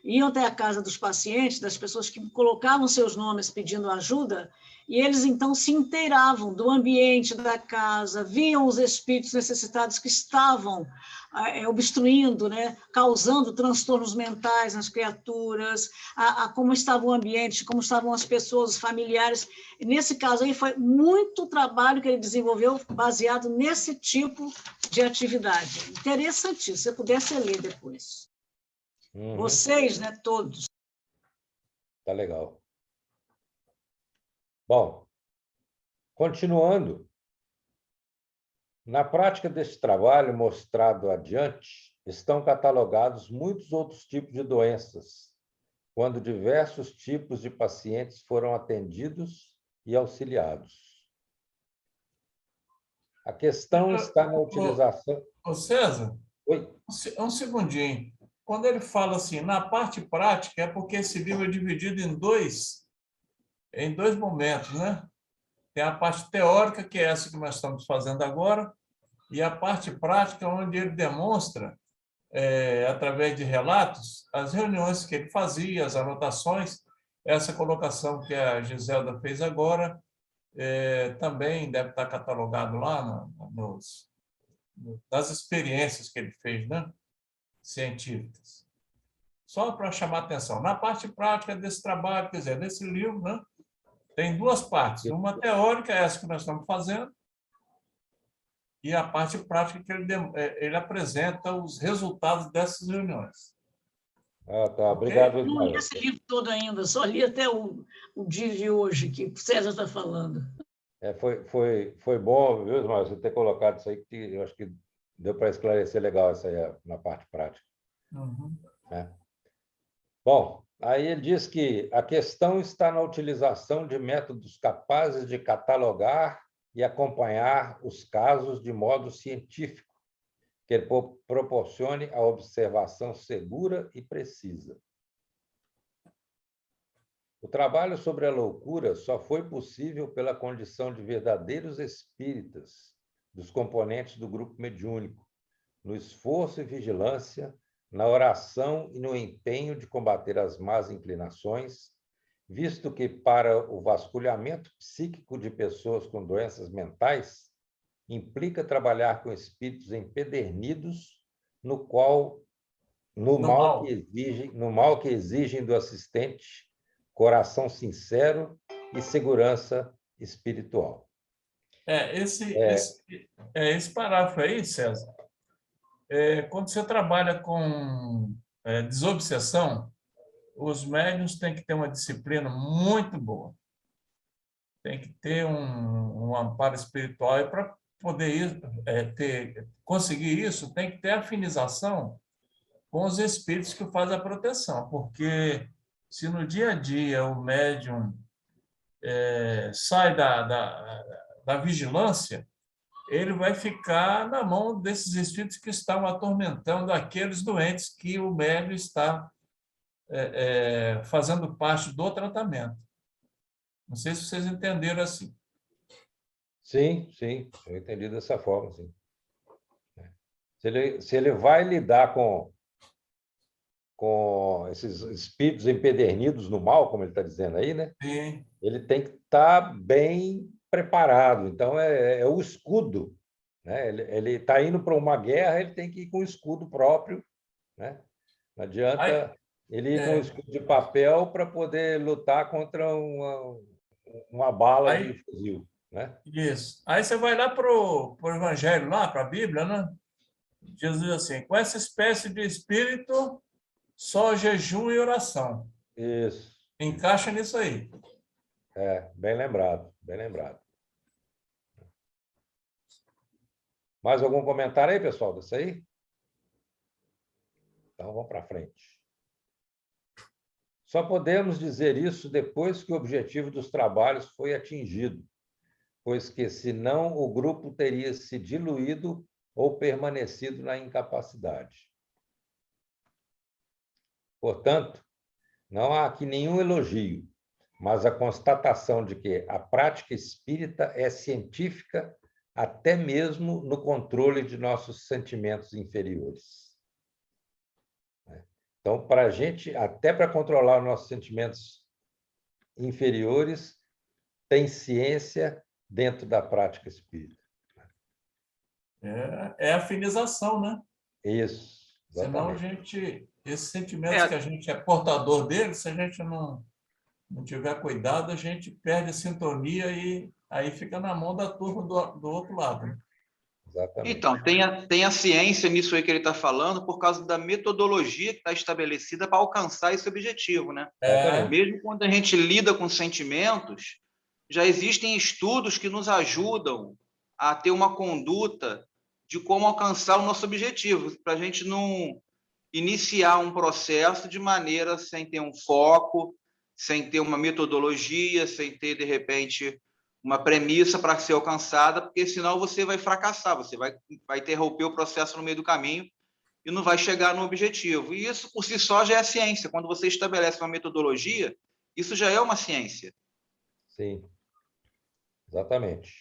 Iam até a casa dos pacientes, das pessoas que colocavam seus nomes pedindo ajuda, e eles, então, se inteiravam do ambiente da casa, viam os espíritos necessitados que estavam obstruindo, né, causando transtornos mentais nas criaturas, como estava o ambiente, como estavam as pessoas, os familiares. Nesse caso aí, foi muito trabalho que ele desenvolveu baseado nesse tipo de atividade. Interessantíssimo, se você pudesse ler depois. Vocês, né, todos. Tá legal. Bom, continuando, na prática deste trabalho mostrado adiante, estão catalogados muitos outros tipos de doenças, quando diversos tipos de pacientes foram atendidos e auxiliados. A questão está na utilização... Ô César, Oi? Um segundinho. Quando ele fala assim, na parte prática, é porque esse livro é dividido em dois momentos, né? Tem a parte teórica, que é essa que nós estamos fazendo agora, e a parte prática, onde ele demonstra, através de relatos, as reuniões que ele fazia, as anotações. Essa colocação que a Giselda fez agora também deve estar catalogado lá nas experiências que ele fez, né? Científicas. Só para chamar a atenção. Na parte prática desse trabalho, quer dizer, desse livro, né? Tem duas partes. Uma teórica, essa que nós estamos fazendo, e a parte prática que ele apresenta os resultados dessas reuniões. Ah, tá. Obrigado, Eu não li Ismael. esse livro todo ainda, só li até o dia de hoje, que o César está falando. Foi bom, viu, Ismael, você ter colocado isso aí, que eu acho que deu para esclarecer legal isso aí na parte prática. Uhum. Né? Bom, aí ele diz que a questão está na utilização de métodos capazes de catalogar e acompanhar os casos de modo científico, que proporcione a observação segura e precisa. O trabalho sobre a loucura só foi possível pela condição de verdadeiros espíritas dos componentes do grupo mediúnico, no esforço e vigilância, na oração e no empenho de combater as más inclinações, visto que, para o vasculhamento psíquico de pessoas com doenças mentais, implica trabalhar com espíritos empedernidos, no mal que exigem do assistente coração sincero e segurança espiritual. Esse parágrafo aí, César, quando você trabalha com desobsessão, os médiuns têm que ter uma disciplina muito boa. Tem que ter um amparo espiritual. E para poder conseguir isso, tem que ter afinização com os espíritos que fazem a proteção. Porque se no dia a dia o médium sai da vigilância, ele vai ficar na mão desses espíritos que estão atormentando aqueles doentes que o médium está fazendo parte do tratamento. Não sei se vocês entenderam assim. Sim, eu entendi dessa forma, sim. Se ele vai lidar com esses espíritos empedernidos no mal, como ele está dizendo aí, né? Sim. Ele tem que estar bem preparado. Então, é o escudo. Né? Ele está indo para uma guerra, ele tem que ir com o escudo próprio. Né? Não adianta ele ir com um escudo de papel para poder lutar contra uma bala de fuzil. Né? Isso. Aí você vai lá para o Evangelho, lá para a Bíblia, né? Jesus diz assim, com essa espécie de espírito, só jejum e oração. Isso. Encaixa nisso aí. Bem lembrado, bem lembrado. Mais algum comentário aí, pessoal, disso aí? Então, vamos para frente. Só podemos dizer isso depois que o objetivo dos trabalhos foi atingido, pois que, senão, o grupo teria se diluído ou permanecido na incapacidade. Portanto, não há aqui nenhum elogio, mas a constatação de que a prática espírita é científica até mesmo no controle de nossos sentimentos inferiores. Então, para a gente, até para controlar os nossos sentimentos inferiores, tem ciência dentro da prática espírita. É afinização, né? Isso. Exatamente. Senão esses sentimentos que a gente é portador deles, se a gente não tiver cuidado, a gente perde a sintonia e aí fica na mão da turma do outro lado. Né? Exatamente. Então, tem a ciência nisso aí que ele está falando por causa da metodologia que está estabelecida para alcançar esse objetivo, né? Mesmo quando a gente lida com sentimentos, já existem estudos que nos ajudam a ter uma conduta de como alcançar o nosso objetivo, para a gente não iniciar um processo de maneira sem ter um foco, sem ter uma metodologia, sem ter, de repente, uma premissa para ser alcançada, porque senão você vai fracassar, você vai interromper o processo no meio do caminho e não vai chegar no objetivo. E isso, por si só, já é ciência. Quando você estabelece uma metodologia, isso já é uma ciência. Sim, exatamente.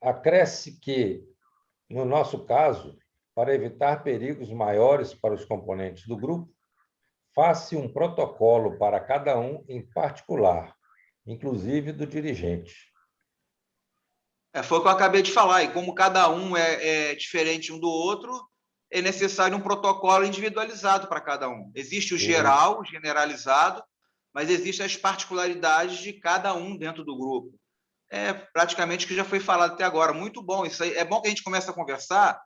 Acresce que, no nosso caso, para evitar perigos maiores para os componentes do grupo, faça um protocolo para cada um em particular, inclusive do dirigente. Foi o que eu acabei de falar. E como cada um é diferente um do outro, é necessário um protocolo individualizado para cada um. Existe o geral, o generalizado, mas existem as particularidades de cada um dentro do grupo. É praticamente o que já foi falado até agora. Muito bom. Isso aí, é bom que a gente comece a conversar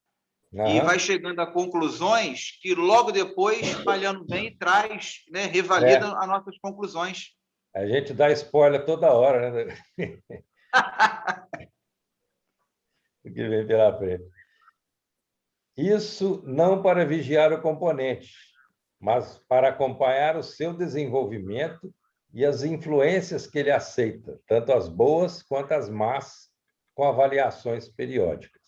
e vai chegando a conclusões que logo depois, espalhando bem, traz, né, revalida as nossas conclusões. A gente dá spoiler toda hora, né? O que vem pela frente. Isso não para vigiar o componente, mas para acompanhar o seu desenvolvimento e as influências que ele aceita, tanto as boas quanto as más, com avaliações periódicas.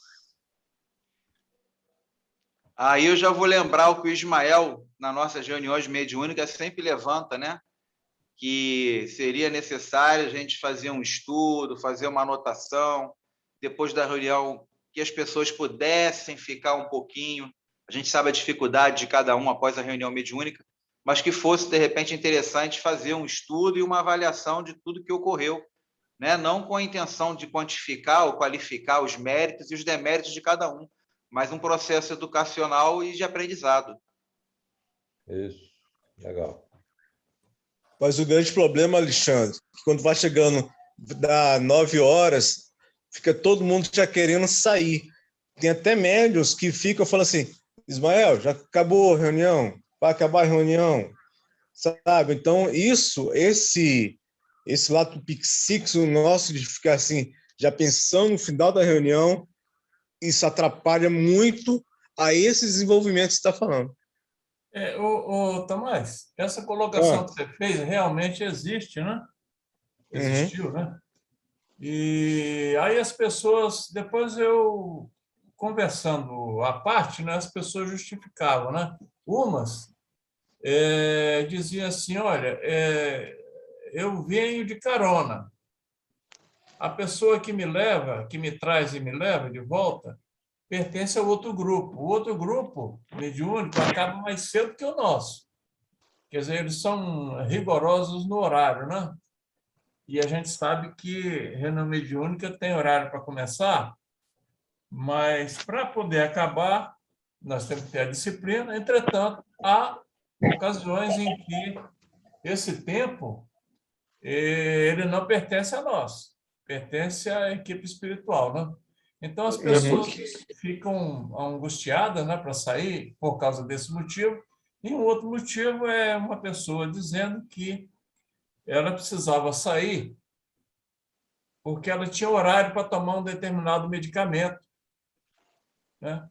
Aí eu já vou lembrar o que o Ismael, nas nossas reuniões mediúnicas, sempre levanta, né? Que seria necessário a gente fazer um estudo, fazer uma anotação, depois da reunião, que as pessoas pudessem ficar um pouquinho. A gente sabe a dificuldade de cada um após a reunião mediúnica, mas que fosse, de repente, interessante fazer um estudo e uma avaliação de tudo que ocorreu, né? Não com a intenção de quantificar ou qualificar os méritos e os deméritos de cada um, mas um processo educacional e de aprendizado. Isso, legal. Mas o grande problema, Alexandre, que quando vai chegando dá 9 horas, fica todo mundo já querendo sair. Tem até médios que ficam falando assim, Ismael, já acabou a reunião, vai acabar a reunião, sabe? Então, esse lado psíquico nosso de ficar assim, já pensando no final da reunião, isso atrapalha muito a esse desenvolvimento que você está falando. Tomás, essa colocação que você fez realmente existe, né? Existiu, né? E aí as pessoas, depois eu conversando à parte, né, as pessoas justificavam, né? Umas diziam assim, olha, eu venho de carona. A pessoa que me leva, que me traz e me leva de volta, pertence ao outro grupo. O outro grupo, mediúnico, acaba mais cedo que o nosso. Quer dizer, eles são rigorosos no horário, né? E a gente sabe que reunião mediúnica tem horário para começar, mas para poder acabar, nós temos que ter a disciplina. Entretanto, há ocasiões em que esse tempo ele não pertence a nós, pertence à equipe espiritual, né? Então, as pessoas ficam angustiadas, né, para sair por causa desse motivo. E um outro motivo é uma pessoa dizendo que ela precisava sair porque ela tinha horário para tomar um determinado medicamento, né?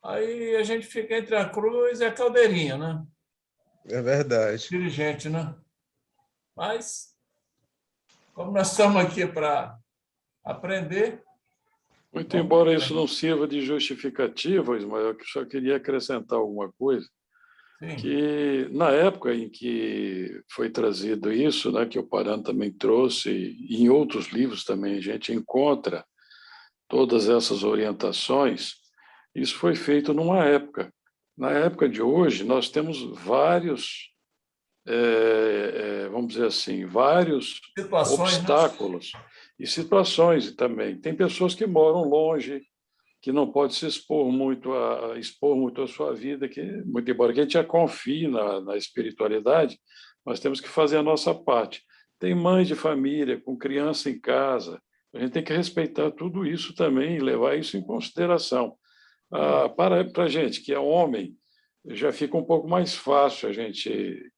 Aí a gente fica entre a cruz e a caldeirinha, né? É verdade. Dirigente, né? Mas, como nós estamos aqui para aprender... Muito embora isso não sirva de justificativa, Ismael, eu só queria acrescentar alguma coisa. Sim. Que na época em que foi trazido isso, né, que o Parano também trouxe, e em outros livros também a gente encontra todas essas orientações, isso foi feito numa época. Na época de hoje, nós temos vários, vamos dizer assim, vários obstáculos, né? E situações também. Tem pessoas que moram longe, que não pode se expor muito a sua vida, que, muito embora que a gente já confie na espiritualidade, nós temos que fazer a nossa parte. Tem mães de família com criança em casa, a gente tem que respeitar tudo isso também e levar isso em consideração. Para a gente que é homem, já fica um pouco mais fácil a gente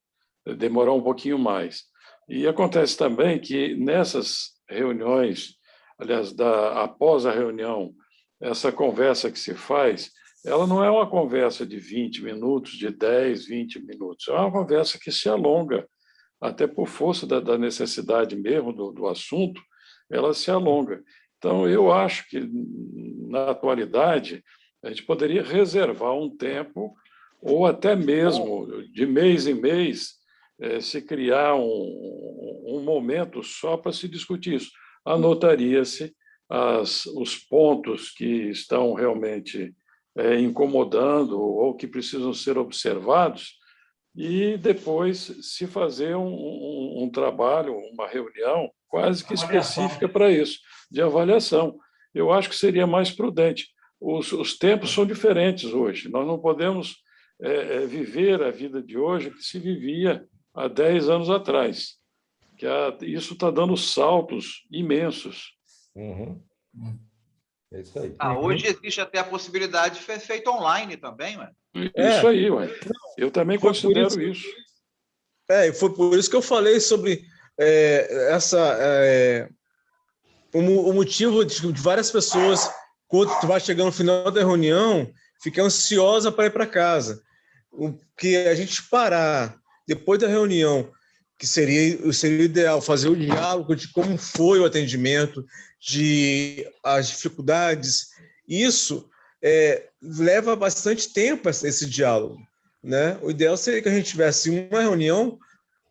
demorar um pouquinho mais. E acontece também que nessas reuniões, aliás, após a reunião, essa conversa que se faz, ela não é uma conversa de 20 minutos, de 10, 20 minutos. É uma conversa que se alonga, até por força da necessidade mesmo do assunto, ela se alonga. Então, eu acho que, na atualidade, a gente poderia reservar um tempo, ou até mesmo de mês em mês, se criar um momento só para se discutir isso. Anotaria-se os pontos que estão realmente incomodando ou que precisam ser observados, e depois se fazer um trabalho, uma reunião quase que específica para isso, de avaliação. Eu acho que seria mais prudente. Os tempos são diferentes hoje. Nós não podemos viver a vida de hoje que se vivia há 10 anos atrás. Isso está dando saltos imensos. Uhum. É isso aí. Hoje existe até a possibilidade de ser feito online também, ué. Isso aí, ué. Eu também considero isso. Foi por isso que eu falei sobre o motivo de várias pessoas, quando tu vai chegando no final da reunião, fica ansiosa para ir para casa. Que a gente parar depois da reunião, que seria ideal fazer o diálogo de como foi o atendimento, de as dificuldades. Isso leva bastante tempo esse diálogo, né? O ideal seria que a gente tivesse uma reunião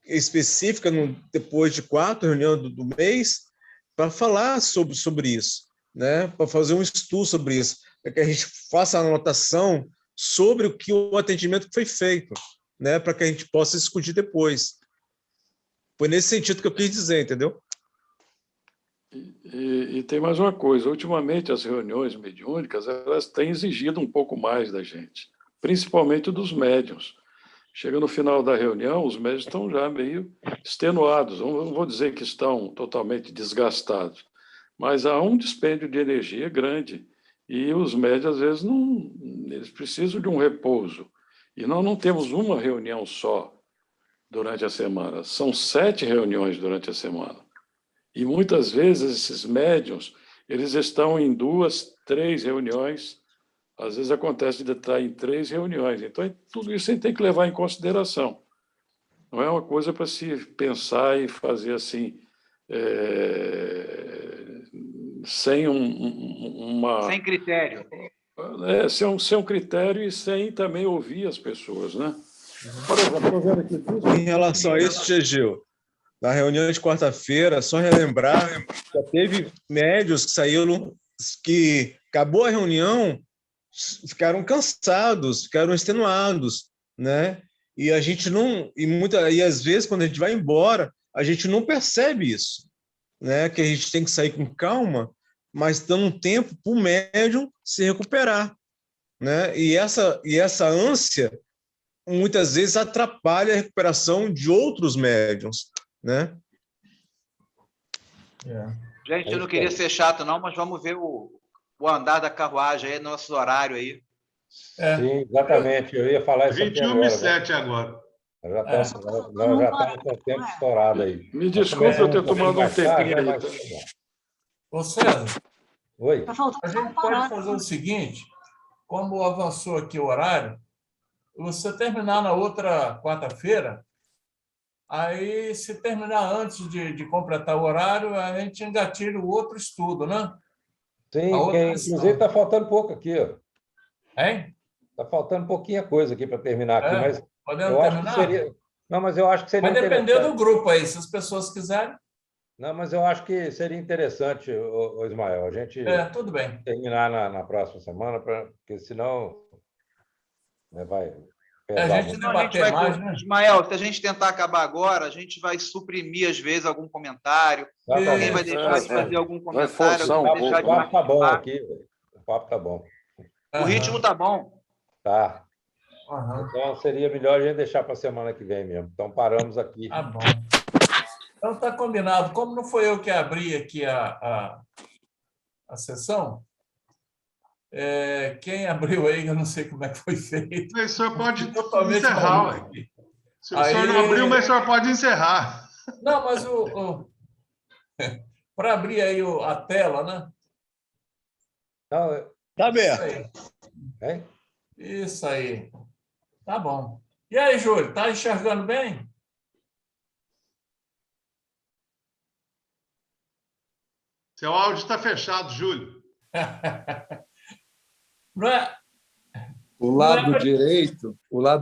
específica depois de 4 reuniões do mês para falar sobre isso, né? Para fazer um estudo sobre isso, para que a gente faça a anotação sobre o atendimento que foi feito, né? Para que a gente possa discutir depois. Foi nesse sentido que eu quis dizer, entendeu? E tem mais uma coisa. Ultimamente, as reuniões mediúnicas elas têm exigido um pouco mais da gente, principalmente dos médiuns. Chega no final da reunião, os médiuns estão já meio extenuados. Não vou dizer que estão totalmente desgastados, mas há um dispêndio de energia grande. E os médiuns, às vezes, eles precisam de um repouso. E nós não temos uma reunião só durante a semana. São 7 reuniões durante a semana. E muitas vezes esses médiuns, eles estão em 2, 3 reuniões. Às vezes acontece de estar em 3 reuniões. Então, tudo isso a gente tem que levar em consideração. Não é uma coisa para se pensar e fazer assim, sem sem critério. Sem um critério e sem também ouvir as pessoas, né? Por exemplo, em relação a isso, Tia Gil, na reunião de quarta-feira, só relembrar, já teve médios que saíram, que acabou a reunião, ficaram cansados, ficaram extenuados, né? E a gente não, e às vezes quando a gente vai embora, a gente não percebe isso, né? Que a gente tem que sair com calma, mas dando um tempo para o médium se recuperar, né? E essa ânsia muitas vezes atrapalha a recuperação de outros médiums, né? Gente, eu não queria ser chato não, mas vamos ver o andar da carruagem aí, nosso horário aí. Sim, exatamente. Eu ia falar isso aqui 21h07 agora. Nós já estamos com o tempo estourado aí. Me desculpe eu ter tomado um tempinho aí. Ô, César. Oi. A gente pode fazer o seguinte, como avançou aqui o horário, você terminar na outra quarta-feira, aí, se terminar antes de completar o horário, a gente engatilha o outro estudo, né? Sim, inclusive está faltando pouco aqui. Hein? Está faltando pouquinha coisa aqui para terminar aqui, mas podemos eu acho terminar? que seria... Não, mas eu acho que seria interessante. Vai depender do grupo aí, se as pessoas quiserem. Não, mas eu acho que seria interessante, Ismael, a gente tudo bem. terminar na próxima semana, porque senão vai... A gente vai mais, né? Ismael, se a gente tentar acabar agora, a gente vai suprimir, às vezes, algum comentário. Alguém vai deixar de fazer algum comentário. O papo está bom aqui. O papo está bom. O ritmo está bom. Tá. Então, seria melhor a gente deixar para a semana que vem mesmo. Então, paramos aqui. Tá bom. Então, está combinado. Como não foi eu que abri aqui a sessão, quem abriu aí, eu não sei como é que foi feito. O senhor pode encerrar. O senhor não abriu, mas o senhor pode encerrar. Não, mas para abrir aí a tela, né? Tá aberto. Isso aí. Tá bom. E aí, Júlio, está enxergando bem? Seu áudio está fechado, Júlio. Não é? O lado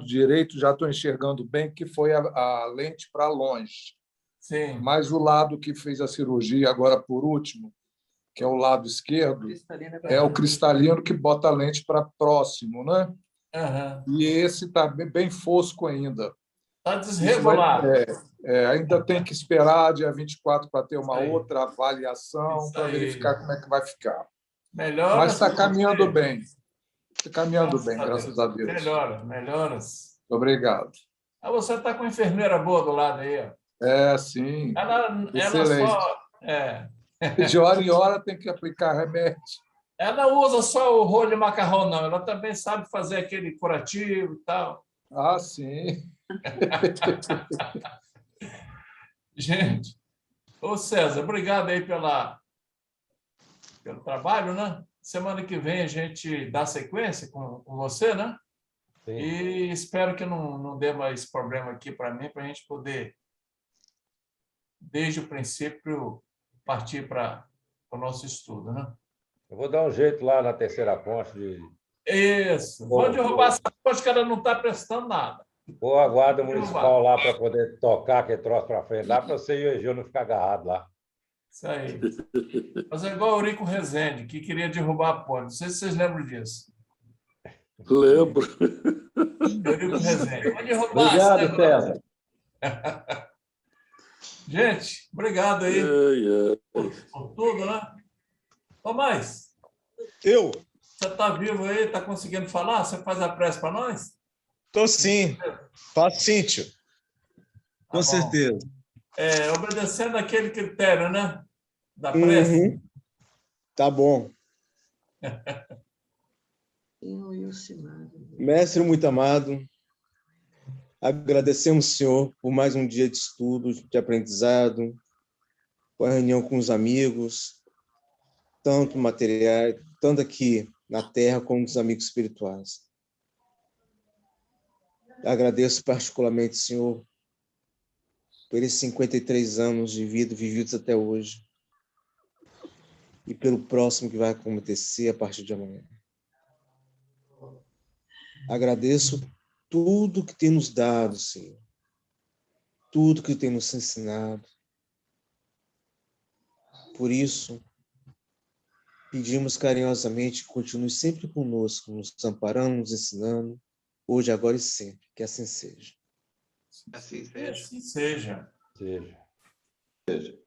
direito já estou enxergando bem, que foi a lente para longe. Sim. Mas o lado que fez a cirurgia agora por último, que é o lado esquerdo, é o cristalino que bota a lente para próximo, né? Uhum. E esse está bem fosco ainda. Está desregulado. Ainda tem que esperar dia 24 para ter uma outra avaliação, para verificar como é que vai ficar. Melhora. Mas está caminhando bem. Está caminhando bem, graças a Deus. Melhoras. Obrigado. Você está com uma enfermeira boa do lado aí. Ó. Sim. Ela só... De hora em hora tem que aplicar remédio. Ela não usa só o rolo de macarrão, não. Ela também sabe fazer aquele curativo e tal. Ah, sim. Gente, ô César, obrigado aí pelo trabalho, né? Semana que vem a gente dá sequência com você, né? Sim. E espero que não dê mais problema aqui para mim, para a gente poder, desde o princípio, partir para o nosso estudo, né? Eu vou dar um jeito lá na terceira ponte de... Isso. Vou derrubar essa ponte que ela não está prestando nada. Ou a guarda municipal lá para poder tocar aquele troço para frente lá, para você e o Egeu não ficar agarrado lá. Isso aí. Mas é igual o Eurico Rezende, que queria derrubar a ponte. Não sei se vocês lembram disso. Lembro. Eurico Rezende. Vai derrubar. Obrigado, César. Gente, obrigado aí por tudo, né? Tomás. Eu? Você está vivo aí? Está conseguindo falar? Você faz a prece para nós? Estou sim. Faço sim, tio. Com certeza. Obedecendo aquele critério, né? Da prece. Uhum. Tá bom. Mestre muito amado, agradecemos, Senhor, por mais um dia de estudo, de aprendizado, por a reunião com os amigos, tanto materiais, tanto aqui na Terra como nos amigos espirituais. Agradeço particularmente, Senhor, por esses 53 anos de vida vividos até hoje e pelo próximo que vai acontecer a partir de amanhã. Agradeço tudo que tem nos dado, Senhor, tudo que tem nos ensinado. Por isso, pedimos carinhosamente que continue sempre conosco, nos amparando, nos ensinando, hoje, agora e sempre. Que assim seja. Assim seja. Assim seja. Seja. Seja.